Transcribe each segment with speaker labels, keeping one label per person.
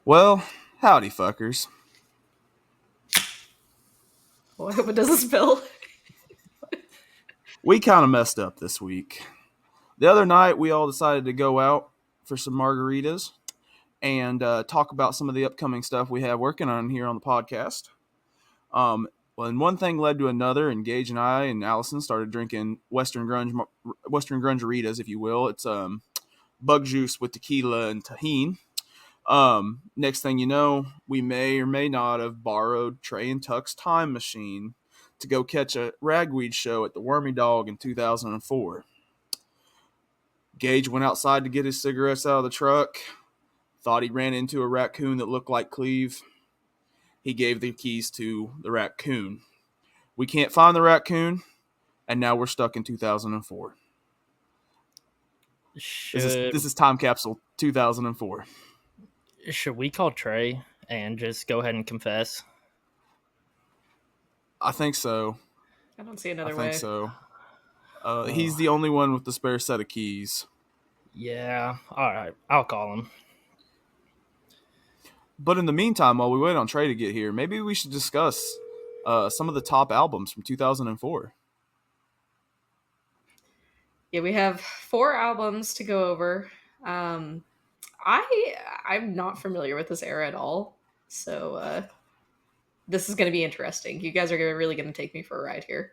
Speaker 1: Well, howdy, fuckers.
Speaker 2: What does it spell?
Speaker 1: We kind of messed up this week. The other night, we all decided to go out for some margaritas and talk about some of the upcoming stuff we have working on here on the podcast. Well, and one thing led to another, and Gage and I and Allison started drinking Western Grungeritas, if you will. It's bug juice with tequila and tahini. Next thing you know, we may or may not have borrowed Trey and Tuck's time machine to go catch a ragweed show at the Wormy Dog in 2004. Gage went outside to get his cigarettes out of the truck, thought he ran into a raccoon that looked like Cleve. He gave the keys to the raccoon. We can't find the raccoon, and now we're stuck in 2004.
Speaker 3: Should
Speaker 1: This is Time Capsule 2004.
Speaker 3: should we call Trey and just go ahead and confess?
Speaker 1: I think so.
Speaker 2: I don't see another
Speaker 1: I
Speaker 2: way.
Speaker 1: think so. He's the only one with the spare set of keys.
Speaker 3: Yeah, all right, I'll call him.
Speaker 1: But in the meantime, while we wait on Trey to get here, maybe we should discuss some of the top albums from 2004.
Speaker 2: Yeah, we have 4 albums to go over. I'm not familiar with this era at all, so this is going to be interesting. You guys are really going to take me for a ride here.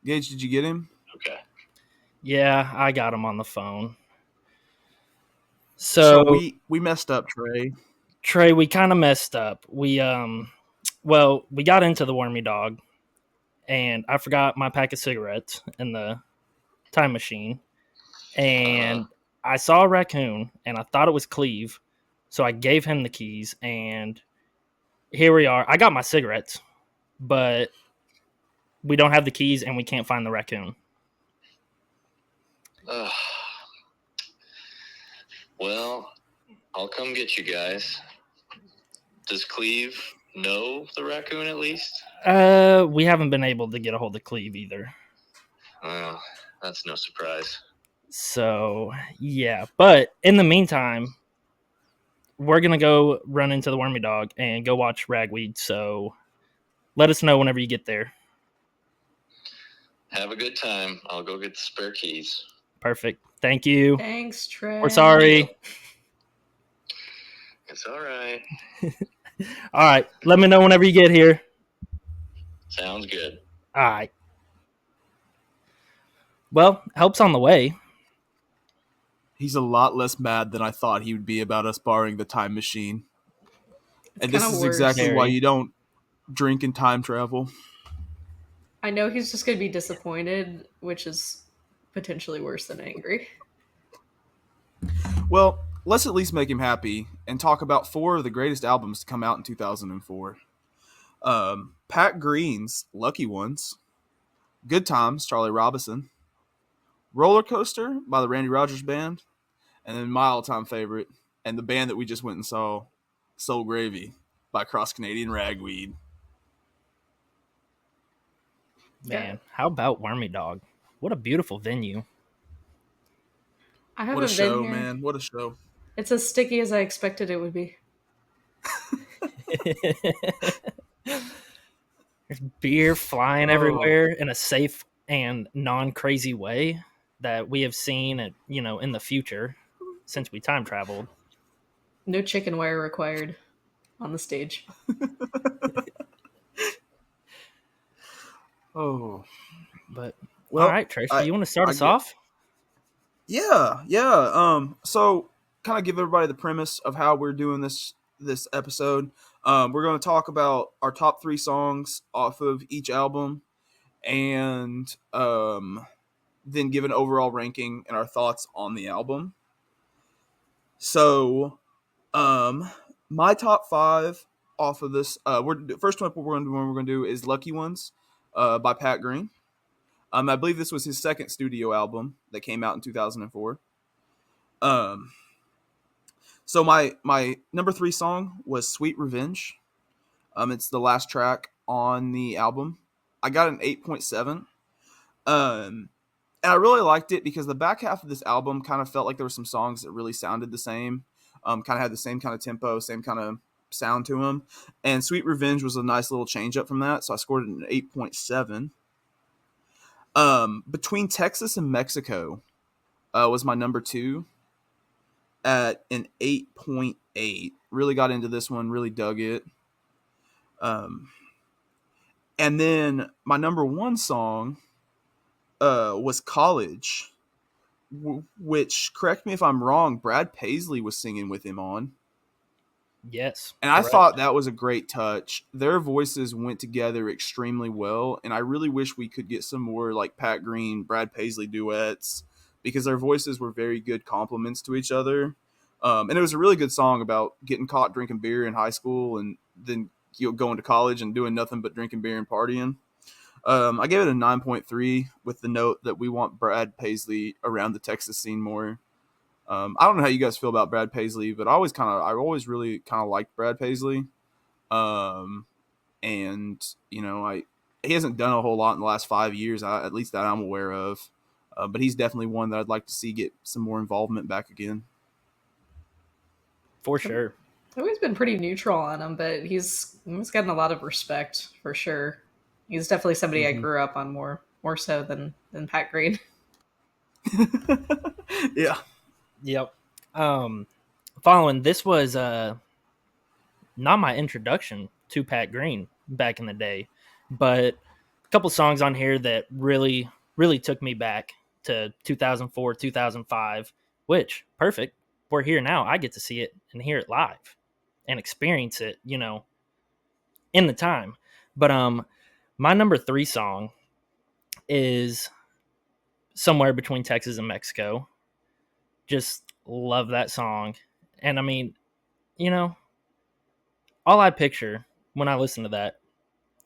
Speaker 1: Gage, did you get him?
Speaker 4: Okay.
Speaker 3: Yeah, I got him on the phone. So
Speaker 1: we messed up, Trey.
Speaker 3: Trey, we kind of messed up. We got into the Wormy Dog, and I forgot my pack of cigarettes in the time machine, and I saw a raccoon, and I thought it was Cleve, so I gave him the keys, and here we are. I got my cigarettes, but we don't have the keys, and we can't find the raccoon.
Speaker 4: Well, I'll come get you guys. Does Cleve know the raccoon at least?
Speaker 3: We haven't been able to get a hold of Cleve either.
Speaker 4: Well, that's no surprise.
Speaker 3: So, yeah. But in the meantime, we're going to go run into the Wormy Dog and go watch Ragweed. So, let us know whenever you get there.
Speaker 4: Have a good time. I'll go get the spare keys.
Speaker 3: Perfect. Thank you.
Speaker 2: Thanks, Trey.
Speaker 3: We're sorry.
Speaker 4: It's all right.
Speaker 3: All right. Let me know whenever you get here.
Speaker 4: Sounds good.
Speaker 3: All right. Well, help's on the way.
Speaker 1: He's a lot less mad than I thought he would be about us borrowing the time machine.
Speaker 2: It's
Speaker 1: And this
Speaker 2: kinda
Speaker 1: is
Speaker 2: worse.
Speaker 1: exactly why you don't drink and time travel.
Speaker 2: I know he's just going to be disappointed, which is potentially worse than angry.
Speaker 1: Well, let's at least make him happy and talk about 4 of the greatest albums to come out in 2004. Pat Green's Lucky Ones, Good Times, Charlie Robison, Roller Coaster by the Randy Rogers Band, and then my all-time favorite, and the band that we just went and saw, Soul Gravy by Canadian Ragweed.
Speaker 3: Man, how about Wormy Dog? What a beautiful venue.
Speaker 2: I haven't
Speaker 1: What a
Speaker 2: been
Speaker 1: show,
Speaker 2: here.
Speaker 1: man. What a show.
Speaker 2: It's as sticky as I expected it would be.
Speaker 3: There's beer flying everywhere in a safe and non-crazy way that we have seen in the future since we time traveled.
Speaker 2: No chicken wire required on the stage.
Speaker 1: Oh.
Speaker 3: But
Speaker 1: Well,
Speaker 3: all right, Tracy, you want to start us off?
Speaker 1: Yeah. So, kind of give everybody the premise of how we're doing this episode. We're going to talk about our top 3 songs off of each album, and then give an overall ranking and our thoughts on the album. So, my top 5 off of this, first one we're going to do is "Lucky Ones" by Pat Green. I believe this was his second studio album that came out in 2004. So my number 3 song was "Sweet Revenge." It's the last track on the album. I got an 8.7. And I really liked it because the back half of this album kind of felt like there were some songs that really sounded the same, kind of had the same kind of tempo, same kind of sound to them. And Sweet Revenge was a nice little change up from that, so I scored it an 8.7. Between Texas and Mexico was my number 2 at an 8.8. Really got into this one, really dug it. And then my number 1 song was College, which, correct me if I'm wrong, Brad Paisley was singing with him on.
Speaker 3: Yes.
Speaker 1: And I thought that was a great touch. Their voices went together extremely well, and I really wish we could get some more like Pat Green, Brad Paisley duets, because their voices were very good complements to each other. And it was a really good song about getting caught drinking beer in high school and then going to college and doing nothing but drinking beer and partying. I gave it a 9.3 with the note that we want Brad Paisley around the Texas scene more. I don't know how you guys feel about Brad Paisley, but I always really kind of liked Brad Paisley. And he hasn't done a whole lot in the last 5 years, at least that I'm aware of. But he's definitely one that I'd like to see get some more involvement back again.
Speaker 3: For sure.
Speaker 2: I've always been pretty neutral on him, but he's gotten a lot of respect for sure. He's definitely somebody I grew up on more so than Pat Green.
Speaker 1: Yeah.
Speaker 3: Yep. Following this was not my introduction to Pat Green back in the day, but a couple songs on here that really, really took me back to 2004, 2005, which, perfect. We're here now. I get to see it and hear it live and experience it, in the time. But my number 3 song is Somewhere Between Texas and Mexico. Just love that song. And I mean, all I picture when I listen to that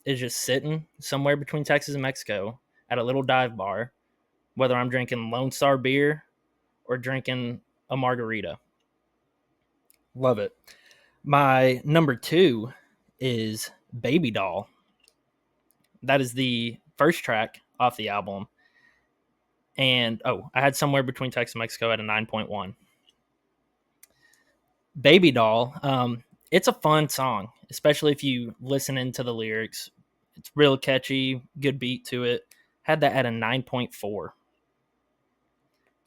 Speaker 3: is just sitting somewhere between Texas and Mexico at a little dive bar, whether I'm drinking Lone Star beer or drinking a margarita. Love it. My number 2 is Baby Doll. That is the first track off the album. And, I had Somewhere Between Texas and Mexico at a 9.1. Baby Doll, it's a fun song, especially if you listen into the lyrics. It's real catchy, good beat to it. Had that at a 9.4.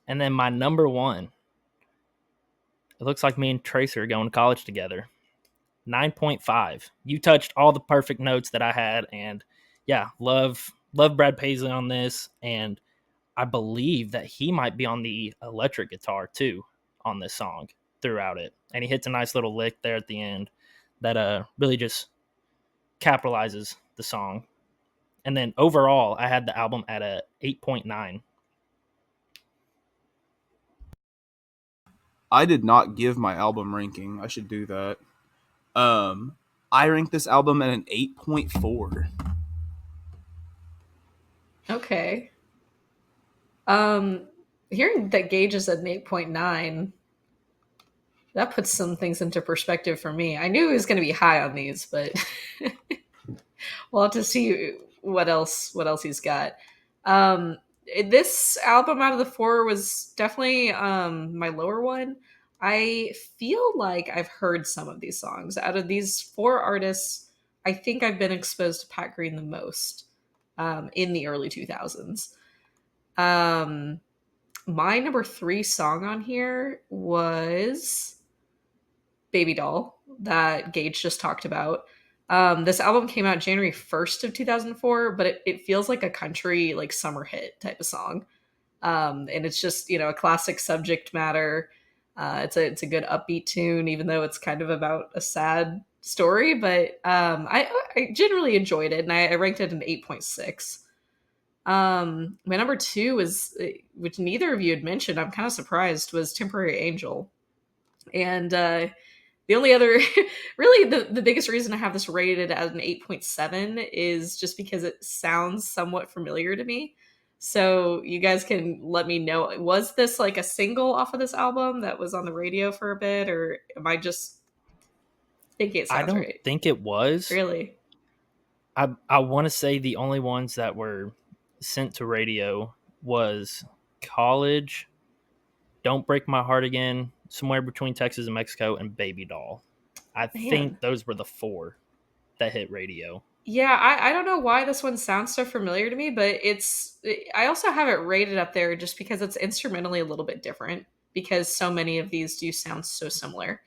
Speaker 3: And then my number 1, it looks like me and Tracer are going to college together. 9.5. You touched all the perfect notes that I had, and yeah, love Brad Paisley on this, and I believe that he might be on the electric guitar too on this song throughout it. And he hits a nice little lick there at the end that really just capitalizes the song. And then overall, I had the album at a 8.9.
Speaker 1: I did not give my album ranking. I should do that. I ranked this album at an 8.4.
Speaker 2: Okay. Hearing that Gage is at an 8.9, that puts some things into perspective for me. I knew he was going to be high on these, but we'll have to see what else he's got. This album out of the 4 was definitely my lower one. I feel like I've heard some of these songs. Out of these 4 artists, I think I've been exposed to Pat Green the most in the early 2000s. My number 3 song on here was Baby Doll that Gage just talked about. This album came out January 1st of 2004, but it feels like a country like summer hit type of song. And it's just, a classic subject matter. It's a good upbeat tune, even though it's kind of about a sad story, but I generally enjoyed it, and I ranked it an 8.6. My number 2 was, which neither of you had mentioned, I'm kind of surprised, was Temporary Angel. And the only other, really the biggest reason I have this rated at an 8.7 is just because it sounds somewhat familiar to me. So you guys can let me know, was this like a single off of this album that was on the radio for a bit, or am I just thinking it sounds right?
Speaker 3: I don't think it was.
Speaker 2: Really?
Speaker 3: I want to say the only ones that were sent to radio was College, Don't Break My Heart Again, Somewhere Between Texas and Mexico, and Baby Doll. I think those were the 4 that hit radio.
Speaker 2: Yeah, I don't know why this one sounds so familiar to me, but I also have it rated up there just because it's instrumentally a little bit different, because so many of these do sound so similar.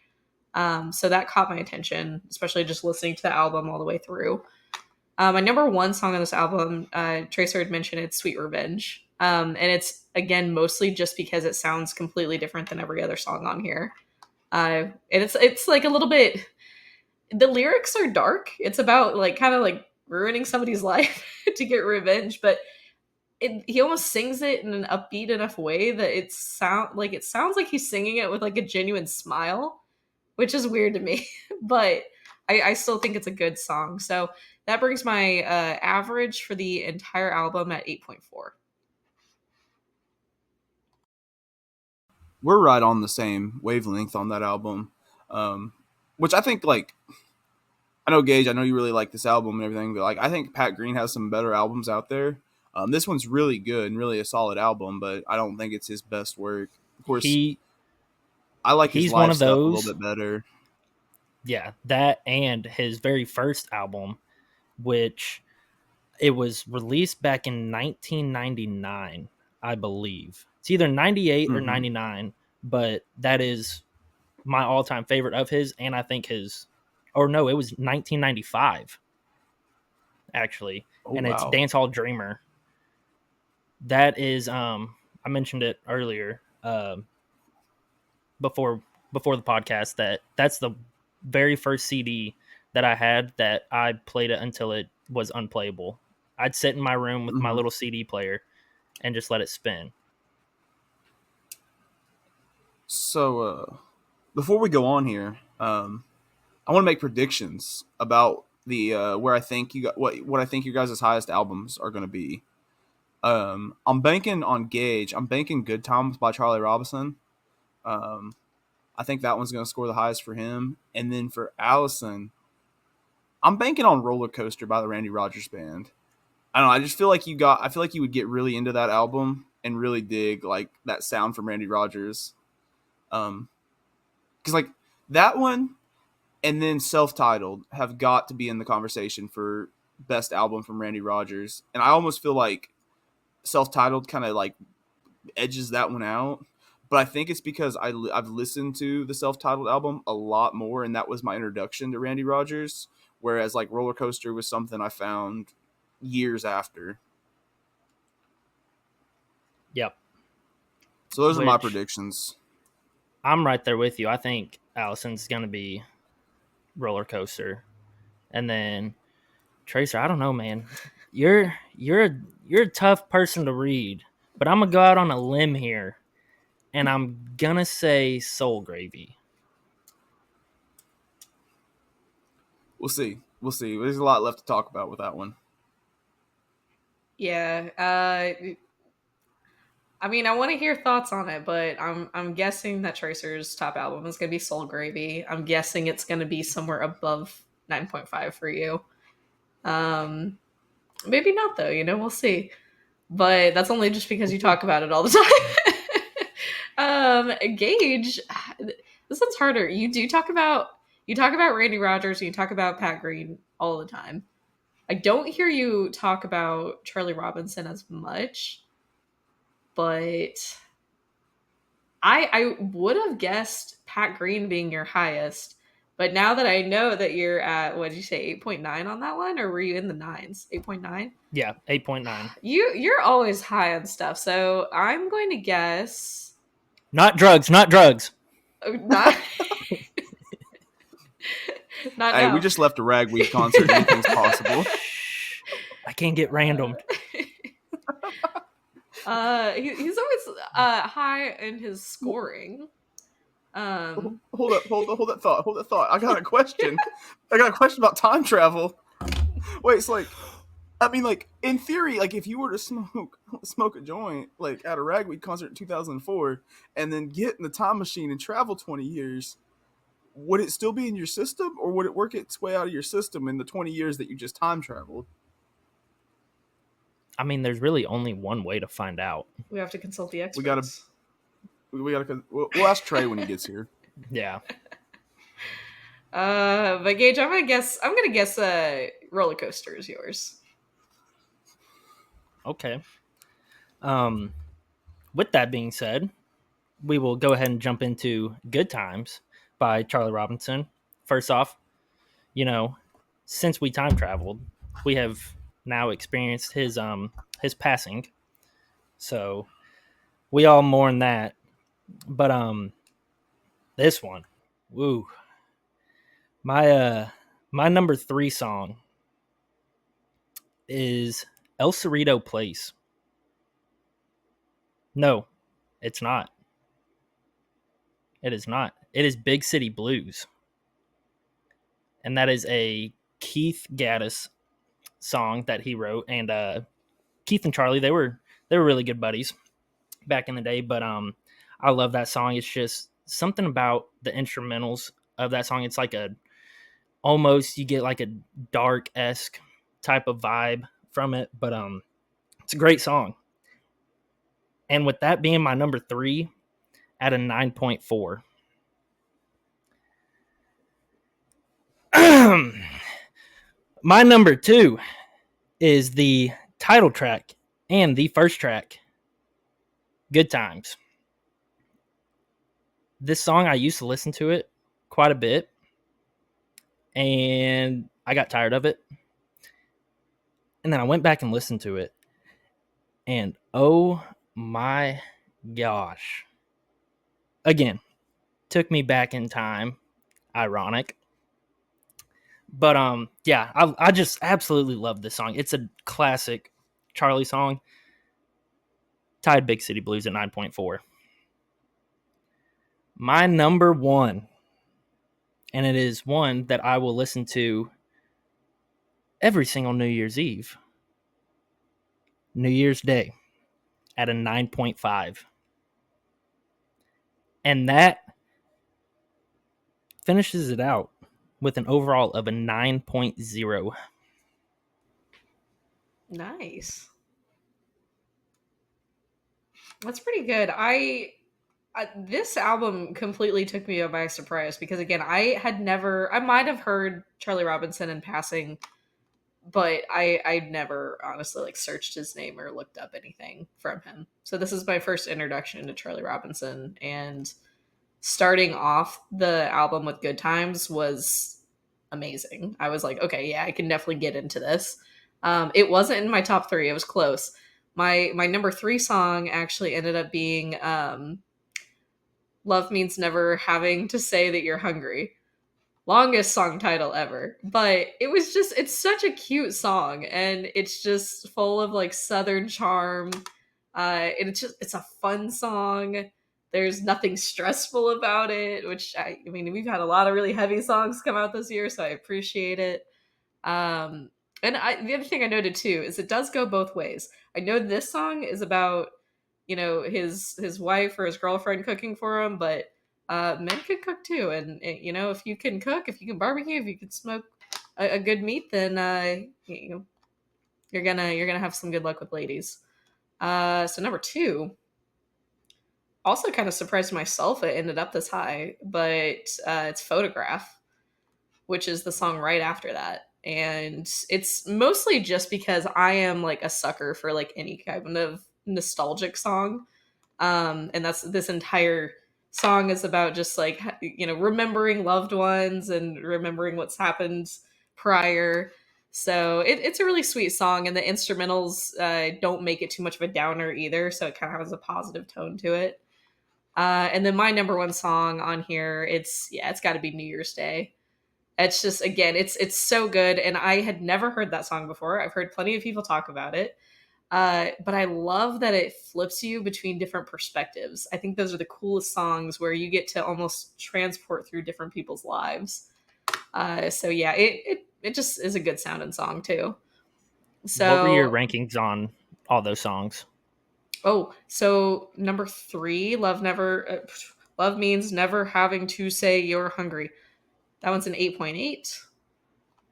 Speaker 2: So that caught my attention, especially just listening to the album all the way through. My number 1 song on this album, Tracer had mentioned, it's Sweet Revenge. And it's, again, mostly just because it sounds completely different than every other song on here. And it's like a little bit, the lyrics are dark. It's about like kind of like ruining somebody's life to get revenge, but he almost sings it in an upbeat enough way that it sounds like he's singing it with like a genuine smile, which is weird to me, but I still think it's a good song. So that brings my average for the entire album at 8.4.
Speaker 1: We're right on the same wavelength on that album, which I think, like, I know, Gage, I know you really like this album and everything, but like, I think Pat Green has some better albums out there. This one's really good and really a solid album, but I don't think it's his best work. Of course, I like his live stuff a little bit better.
Speaker 3: Yeah, that and his very first album, which it was released back in 1999, I believe. It's either 98 or 99, but that is my all-time favorite of his, and I think it was 1995, actually. It's Dance Hall Dreamer. That is, I mentioned it earlier, before the podcast, that's the very first CD that I had that I played it until it was unplayable. I'd sit in my room with my little CD player and just let it spin. So,
Speaker 1: before we go on here, I want to make predictions about the where I think you got what I think your guys' highest albums are going to be. I'm banking on Gage. I'm banking Good Times by Charlie Robison. I think that one's going to score the highest for him. And then for Allison, I'm banking on Roller Coaster by the Randy Rogers Band. I don't know. I just feel like I feel like you would get really into that album and really dig like that sound from Randy Rogers. Because like that one and then Self-Titled have got to be in the conversation for best album from Randy Rogers. And I almost feel like Self-Titled kind of like edges that one out. But I think it's because I've listened to the Self-Titled album a lot more, and that was my introduction to Randy Rogers. Whereas like Roller Coaster was something I found years after.
Speaker 3: Yep.
Speaker 1: So those are my predictions.
Speaker 3: I'm right there with you. I think Allison's going to be Roller Coaster. And then Tracer, I don't know, man. You're a tough person to read, but I'm going to go out on a limb here, and I'm going to say Soul Gravy.
Speaker 1: We'll see. There's a lot left to talk about with that one.
Speaker 2: Yeah. I mean, I want to hear thoughts on it, but I'm guessing that Tracer's top album is going to be Soul Gravy. I'm guessing it's going to be somewhere above 9.5 for you. Maybe not though, we'll see. But that's only just because you talk about it all the time. Gage, this one's harder. You talk about Randy Rogers and you talk about Pat Green all the time. I don't hear you talk about Charlie Robison as much, but I would have guessed Pat Green being your highest. But now that I know that you're at, what did you say, 8.9 on that one? Or were you in the 9s? 8.9?
Speaker 3: Yeah, 8.9.
Speaker 2: You're always high on stuff. So I'm going to guess...
Speaker 3: Not drugs.
Speaker 2: Not...
Speaker 1: Hey, we just left a Ragweed concert. Anything's possible.
Speaker 3: I can't get random.
Speaker 2: He's always high in his scoring.
Speaker 1: Hold that thought. I got a question. About time travel. Wait, it's like, I mean, like, in theory, like, if you were to smoke a joint, like, at a Ragweed concert in 2004, and then get in the time machine and travel 20 years, would it still be in your system, or would it work its way out of your system in the 20 years that you just time traveled?
Speaker 3: I mean, there's really only one way to find out.
Speaker 2: We have to consult the experts.
Speaker 1: We gotta. We'll ask Trey when he gets here.
Speaker 3: Yeah.
Speaker 2: But Gage, I'm gonna guess roller coaster is yours.
Speaker 3: Okay. With that being said, we will go ahead and jump into Good Times by Charlie Robinson. First off, since we time traveled, we have now experienced his passing. So we all mourn that. But this one, woo. My number 3 song is El Cerrito Place. No, it's not. It is not. It is Big City Blues. And that is a Keith Gaddis song that he wrote. And Keith and Charlie, they were really good buddies back in the day. But I love that song. It's just something about the instrumentals of that song. It's like almost you get like a dark-esque type of vibe from it. But it's a great song. And with that being my number 3 at a 9.4. My number 2 is the title track and the first track, Good Times. This song, I used to listen to it quite a bit, and I got tired of it. And then I went back and listened to it, and oh my gosh. Again, took me back in time. Ironic. But yeah, I just absolutely love this song. It's a classic Charlie song. Tied Big City Blues at 9.4. My number 1, and it is one that I will listen to every single New Year's Eve. New Year's Day at a 9.5. And that finishes it out with an overall of a 9.0.
Speaker 2: Nice. That's pretty good. This album completely took me by surprise because again, I might have heard Charlie Robinson in passing, but I'd never honestly like searched his name or looked up anything from him. So this is my first introduction to Charlie Robinson, and starting off the album with Good Times was amazing. I was like, okay, yeah, I can definitely get into this. It wasn't in my top 3. It was close. My number 3 song actually ended up being Love Means Never Having to Say That You're Hungry. Longest song title ever. But it's such a cute song, and it's just full of like Southern charm. It's a fun song. There's nothing stressful about it, which I mean, we've had a lot of really heavy songs come out this year, so I appreciate it. And the other thing I noted too is it does go both ways. I know this song is about, his wife or his girlfriend cooking for him, but men can cook too. And if you can cook, if you can barbecue, if you can smoke a good meat, then you're gonna have some good luck with ladies. So number 2, also kind of surprised myself it ended up this high, but it's Photograph, which is the song right after that. And it's mostly just because I am like a sucker for like any kind of nostalgic song. And this entire song is about just like, remembering loved ones and remembering what's happened prior. So it's a really sweet song, and the instrumentals don't make it too much of a downer either. So it kind of has a positive tone to it. And then my number 1 song on here, it's got to be New Year's Day. It's just, again, it's so good, and I had never heard that song before. I've heard plenty of people talk about it, but I love that it flips you between different perspectives. I think those are the coolest songs where you get to almost transport through different people's lives. So yeah, it just is a good sounding song too. So
Speaker 3: what were your rankings on all those songs?
Speaker 2: Oh, so number 3, Love Means Never Having to Say You're Hungry. That one's an 8.8.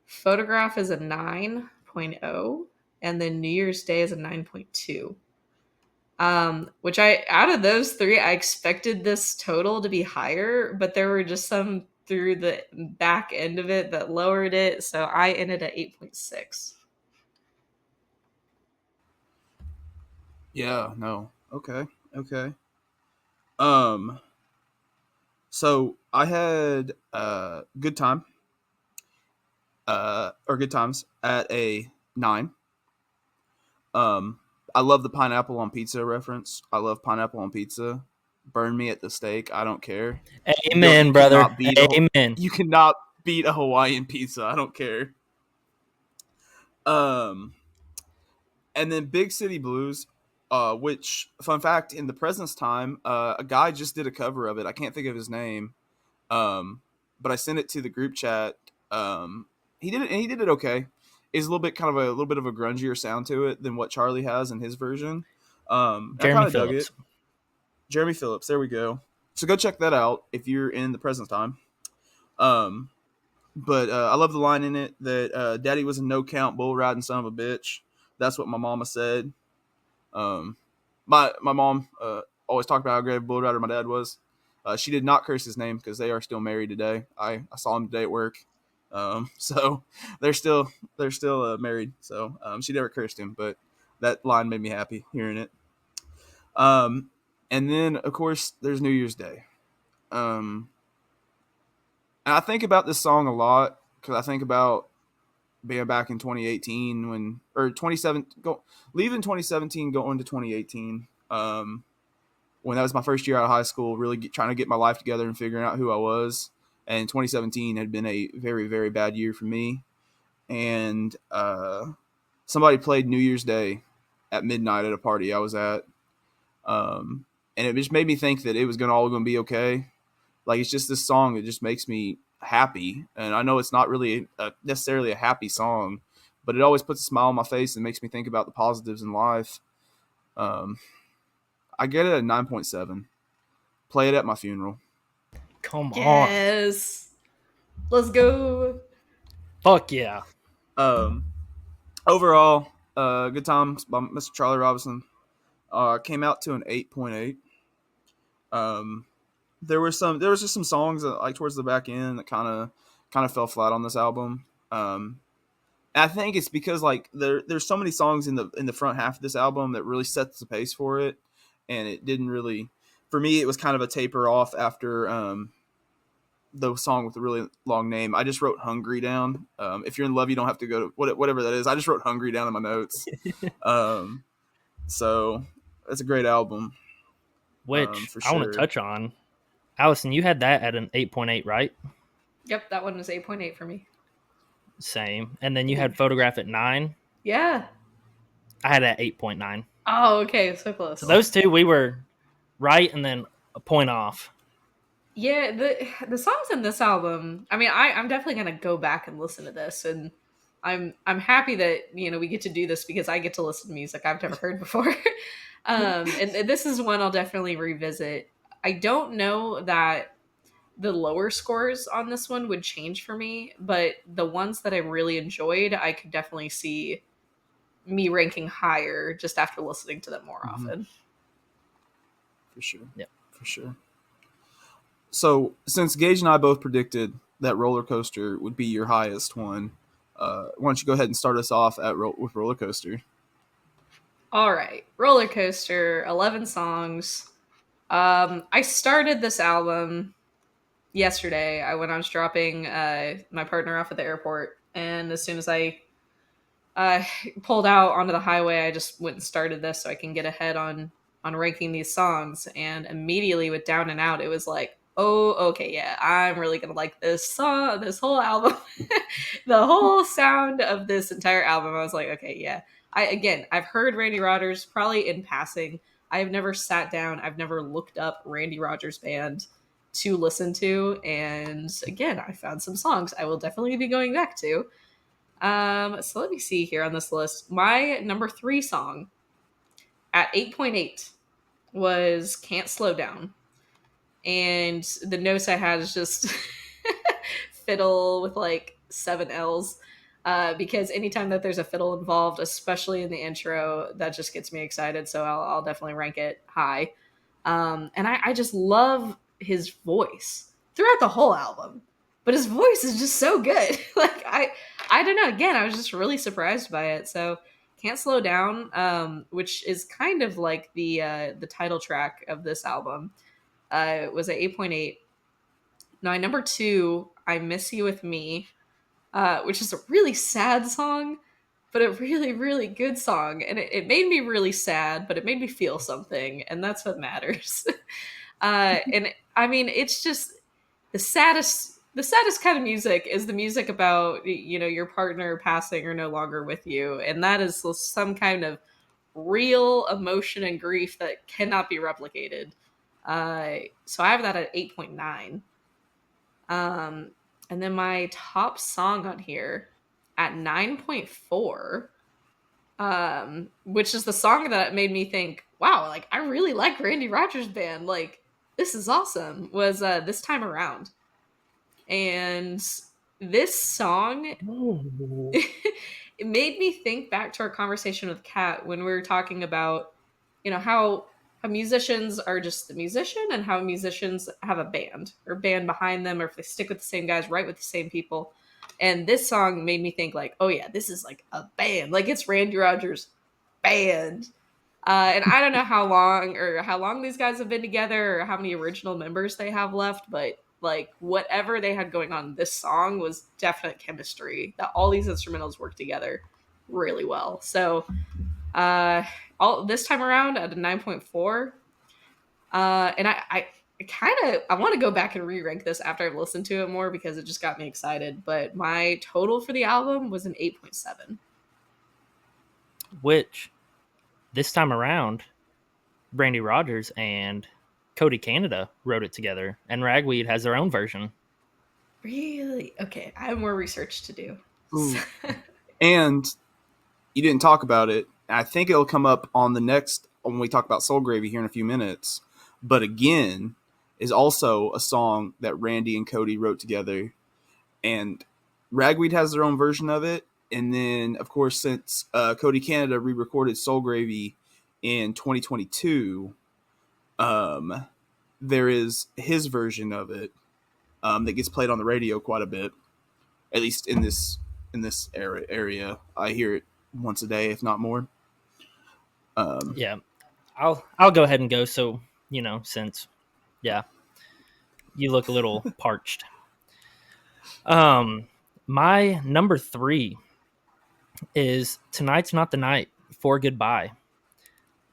Speaker 2: Photograph is a 9.0. and then New Year's Day is a 9.2. Which out of those three, I expected this total to be higher, but there were just some through the back end of it that lowered it, so I ended at 8.6.
Speaker 1: Yeah, no. Okay. Okay. Um so I had good time or good times at a 9. Um I love the pineapple on pizza reference. I love pineapple on pizza. Burn me at the stake. I don't care.
Speaker 3: Amen, brother. Amen.
Speaker 1: You cannot beat a Hawaiian pizza. I don't care. Um and then Big City Blues, which fun fact in the presence time, a guy just did a cover of it. I can't think of his name, but I sent it to the group chat. He did it, and he did it okay. It's a little bit of a grungier sound to it than what Charlie has in his version. I
Speaker 3: Jeremy
Speaker 1: kind of dug it.
Speaker 3: Phillips.
Speaker 1: Jeremy Phillips, there we go. So go check that out if you're in the presence time. But I love the line in it that Daddy was a no count bull riding son of a bitch. That's what my mama said. Um, my mom always talked about how great a bull rider my dad was. She did not curse his name because they are still married today. I saw him today at work. So they're still married. So she never cursed him, but that line made me happy hearing it. And then of course there's New Year's Day. And I think about this song a lot because I think about being back in 2018 leaving 2017, going to 2018. When that was my first year out of high school, really trying to get my life together and figuring out who I was. And 2017 had been a very, very bad year for me. And somebody played New Year's Day at midnight at a party I was at. And it just made me think that it was all going to be okay. Like, it's just this song that just makes me happy. And I know it's not really necessarily a happy song, but it always puts a smile on my face and makes me think about the positives in life. I get it at 9.7. Play it at my funeral.
Speaker 3: Come on.
Speaker 2: Yes. Let's go.
Speaker 3: Fuck yeah.
Speaker 1: Overall, good times by Mr. Charlie Robison. Came out to an 8.8. There was just some songs that, like, towards the back end that kind of fell flat on this album. I think it's because, like, there's so many songs in the front half of this album that really sets the pace for it, and it didn't really. For me, it was kind of a taper off after the song with the really long name. I just wrote "Hungry" down. If you're in love, you don't have to go to whatever that is. I just wrote "Hungry" down in my notes. So that's a great album.
Speaker 3: Which
Speaker 1: for
Speaker 3: I want
Speaker 1: sure.
Speaker 3: to touch on. Allison, you had that at an 8.8, right?
Speaker 2: Yep, that one was 8.8 for me.
Speaker 3: Same. And then you had Photograph at 9.
Speaker 2: Yeah.
Speaker 3: I had it at 8.9.
Speaker 2: Oh, okay, so close.
Speaker 3: So those two, we were right and then a point off.
Speaker 2: Yeah, the songs in this album. I mean, I'm definitely gonna go back and listen to this, and I'm happy that we get to do this because I get to listen to music I've never heard before. And this is one I'll definitely revisit. I don't know that the lower scores on this one would change for me, but the ones that I really enjoyed, I could definitely see me ranking higher just after listening to them more often.
Speaker 1: For sure.
Speaker 3: Yeah.
Speaker 1: For sure. So, since Gage and I both predicted that Roller Coaster would be your highest one, why don't you go ahead and start us off with Roller Coaster?
Speaker 2: All right. Roller Coaster, 11 songs. I started this album yesterday. When I was dropping my partner off at the airport, and as soon as I pulled out onto the highway, I just went and started this so I can get ahead on ranking these songs. And immediately with Down and Out, it was like, oh, okay, yeah, I'm really gonna like this song, this whole album. The whole sound of this entire album, I was like, okay, yeah. I've heard Randy Rogers probably in passing. I have never sat down, I've never looked up Randy Rogers Band to listen to, and again, I found some songs I will definitely be going back to. So let me see here on this list. My number 3 song at 8.8 was Can't Slow Down. And the notes I had is just fiddle with like 7 L's. because anytime that there's a fiddle involved, especially in the intro, that just gets me excited. So I'll definitely rank it high. And I just love his voice throughout the whole album. But his voice is just so good. Like I don't know. Again, I was just really surprised by it. So Can't Slow Down, which is kind of like the title track of this album, was at 8.8. Now, number 2, I Miss You With Me, which is a really sad song, but a really, really good song. And it made me really sad, but it made me feel something, and that's what matters. And I mean, it's just the saddest kind of music is the music about, your partner passing or no longer with you, and that is some kind of real emotion and grief that cannot be replicated. So I have that at 8.9. And then my top song on here at 9.4, which is the song that made me think, wow, like I really like Randy Rogers Band. Like, this is awesome, was This Time Around. And this song, it made me think back to our conversation with Kat when we were talking about, how musicians are just the musician and how musicians have a band or band behind them, or if they stick with the same guys, write with the same people. And this song made me think like, oh yeah, this is like a band. Like, it's Randy Rogers Band. And I don't know how long these guys have been together or how many original members they have left, but like whatever they had going on, this song was definite chemistry that all these instrumentals work together really well. So all this time around at a 9.4. And I want to go back and re-rank this after I've listened to it more because it just got me excited. But my total for the album was an 8.7.
Speaker 3: Which this time around, Brandy Rogers and Cody Canada wrote it together, and Ragweed has their own version.
Speaker 2: Really? Okay, I have more research to do.
Speaker 1: And you didn't talk about it. I think it'll come up on the next, when we talk about Soul Gravy here in a few minutes. But Again is also a song that Randy and Cody wrote together. And Ragweed has their own version of it. And then, of course, since Cody Canada re-recorded Soul Gravy in 2022, there is his version of it that gets played on the radio quite a bit. At least in this area, I hear it once a day, if not more.
Speaker 3: Yeah, I'll go ahead and go. So since you look a little parched. My number 3 is Tonight's Not the Night for Goodbye.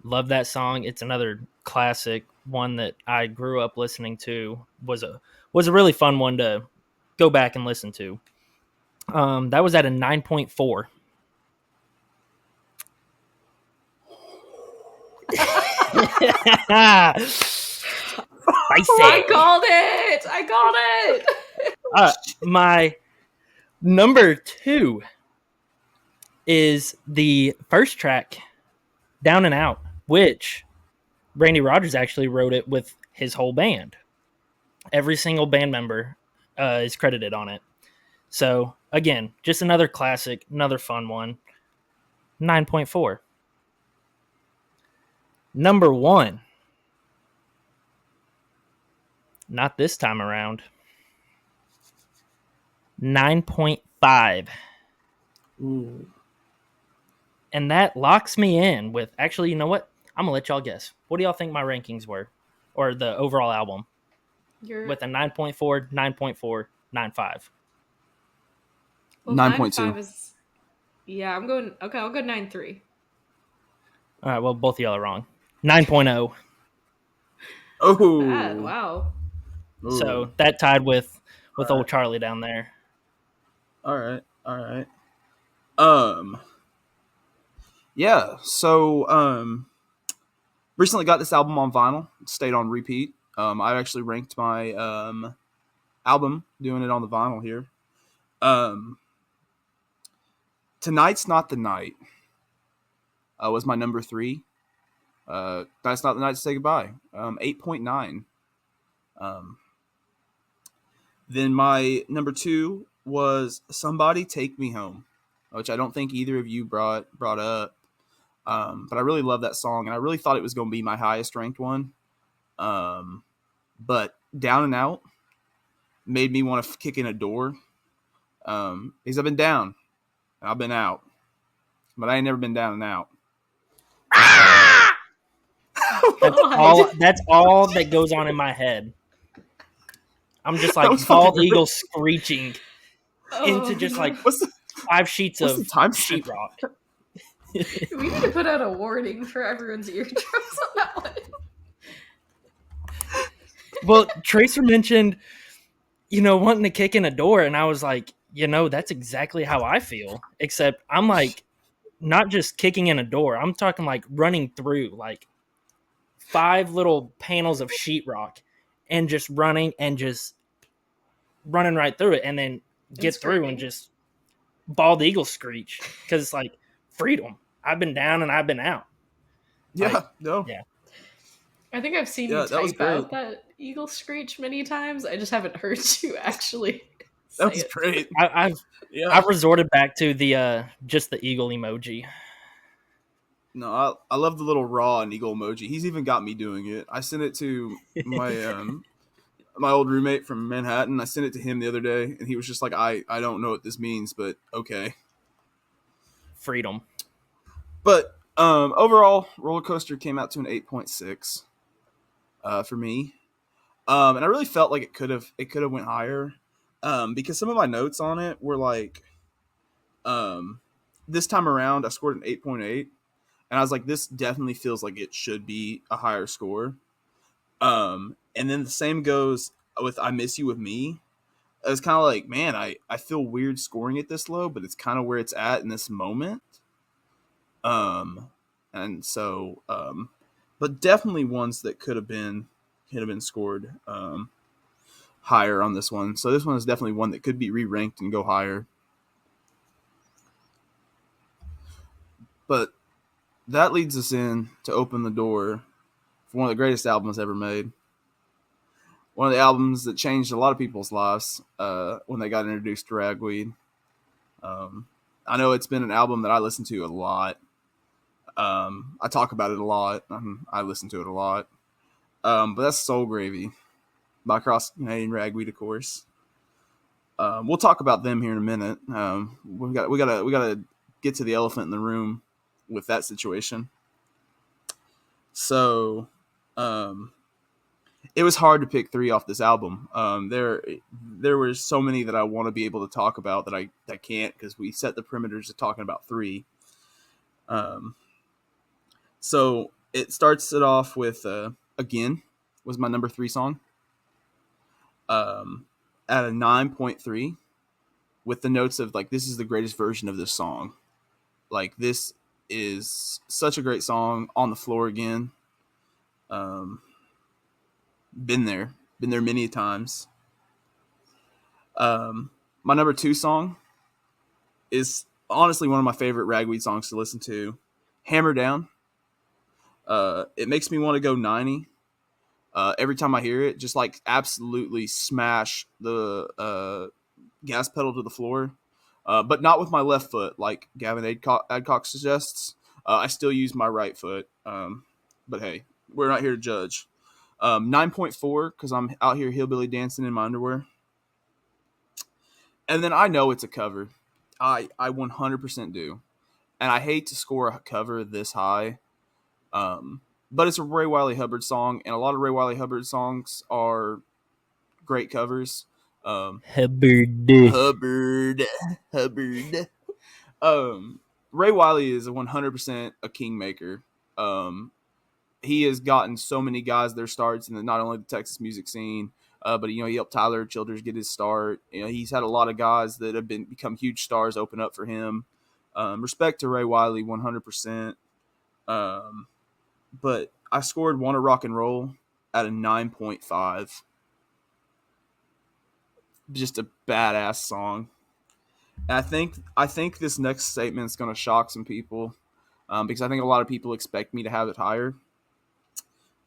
Speaker 3: Love that song. It's another classic, one that I grew up listening to. Was a really fun one to go back and listen to. That was at a 9.4.
Speaker 2: I called it.
Speaker 3: My number 2 is the first track, Down and Out, which Randy Rogers actually wrote it with his whole band. Every single band member is credited on it. So, again, just another classic, another fun one. 9.4. Number 1. Not this time around. 9.5.
Speaker 1: Ooh.
Speaker 3: And that locks me in with, actually, you know what? I'm going to let y'all guess. What do y'all think my rankings were? Or the overall album? With a 9.4, 9.4, 9.5.
Speaker 2: Well,
Speaker 1: 9.2.
Speaker 2: Yeah, I'm going. Okay, I'll go 9.3.
Speaker 3: All right, well, both of y'all are wrong. 9.0.
Speaker 1: Oh,
Speaker 2: bad. Wow.
Speaker 1: Ooh.
Speaker 3: So that tied with old Charlie down there.
Speaker 1: All right. Yeah. So recently got this album on vinyl. It stayed on repeat. I actually ranked my album doing it on the vinyl here. Tonight's Not the Night was my number 3. That's Not the Night to Say Goodbye. 8.9. Then my number 2 was Somebody Take Me Home. which I don't think either of you brought up. But I really love that song, and I really thought it was going to be my highest ranked one. But Down and Out made me want to kick in a door. Because I've been down, and I've been out, but I ain't never been down and out.
Speaker 3: That's all that goes on in my head. I'm just like bald eagle screeching into just like
Speaker 1: what's the
Speaker 3: 5 sheets
Speaker 1: what's
Speaker 3: of
Speaker 1: the time
Speaker 3: sheetrock.
Speaker 2: We need to put out a warning for everyone's eardrums on that one.
Speaker 3: Well, Tracer mentioned, wanting to kick in a door, and I was like, that's exactly how I feel. Except I'm like, not just kicking in a door. I'm talking like running through like 5 little panels of sheetrock, and just running right through it, and then get through and just bald eagle screech, because it's like freedom. I've been down and I've been out.
Speaker 1: Yeah,
Speaker 3: Yeah.
Speaker 2: I think I've seen you type out that eagle screech many times. I just haven't heard you actually say
Speaker 1: that was
Speaker 2: it.
Speaker 1: great.
Speaker 3: I've resorted back to the just the eagle emoji.
Speaker 1: No, I love the little raw and eagle emoji. He's even got me doing it. I sent it to my my old roommate from Manhattan. I sent it to him the other day, and he was just like, I don't know what this means, but okay.
Speaker 3: Freedom.
Speaker 1: But overall, Roller Coaster came out to an 8.6 for me. And I really felt like it could have went higher, because some of my notes on it were like, this time around I scored an 8.8, and I was like, this definitely feels like it should be a higher score. And then the same goes with I Miss You With Me. It's kind of like, man, I feel weird scoring it this low, but it's kind of where it's at in this moment. And so, but definitely ones that could have been scored higher on this one. So this one is definitely one that could be re-ranked and go higher. But that leads us in to open the door for one of the greatest albums ever made. One of the albums that changed a lot of people's lives when they got introduced to Ragweed. I know it's been an album that I listen to a lot. I talk about it a lot. I listen to it a lot. But that's Soul Gravy by Canadian Ragweed, of course. We'll talk about them here in a minute. We gotta get to the elephant in the room with that situation. So, it was hard to pick 3 off this album. There were so many that I want to be able to talk about that I can't, because we set the perimeters of talking about 3. So it starts it off with Again was my number 3 song. At a 9.3, with the notes of like, this is the greatest version of this song. Like, this is such a great song. On the Floor Again. Been there many times. My number 2 song is honestly one of my favorite Ragweed songs to listen to. Hammer Down. It makes me want to go 90. Every time I hear it, just like absolutely smash the gas pedal to the floor. But not with my left foot, like Gavin Adcock suggests. I still use my right foot. But hey, we're not here to judge. 9.4, because I'm out here hillbilly dancing in my underwear. And then I know it's a cover. I 100% do. And I hate to score a cover this high. But it's a Ray Wiley Hubbard song, and a lot of Ray Wiley Hubbard songs are great covers.
Speaker 3: Hubbard.
Speaker 1: Ray Wiley is 100% a kingmaker. He has gotten so many guys their starts in not only the Texas music scene, but he helped Tyler Childers get his start. He's had a lot of guys that have become huge stars open up for him. Respect to Ray Wiley, 100%. But I scored Wanna Rock and Roll at a 9.5. Just a badass song. And I think this next statement is going to shock some people, because I think a lot of people expect me to have it higher.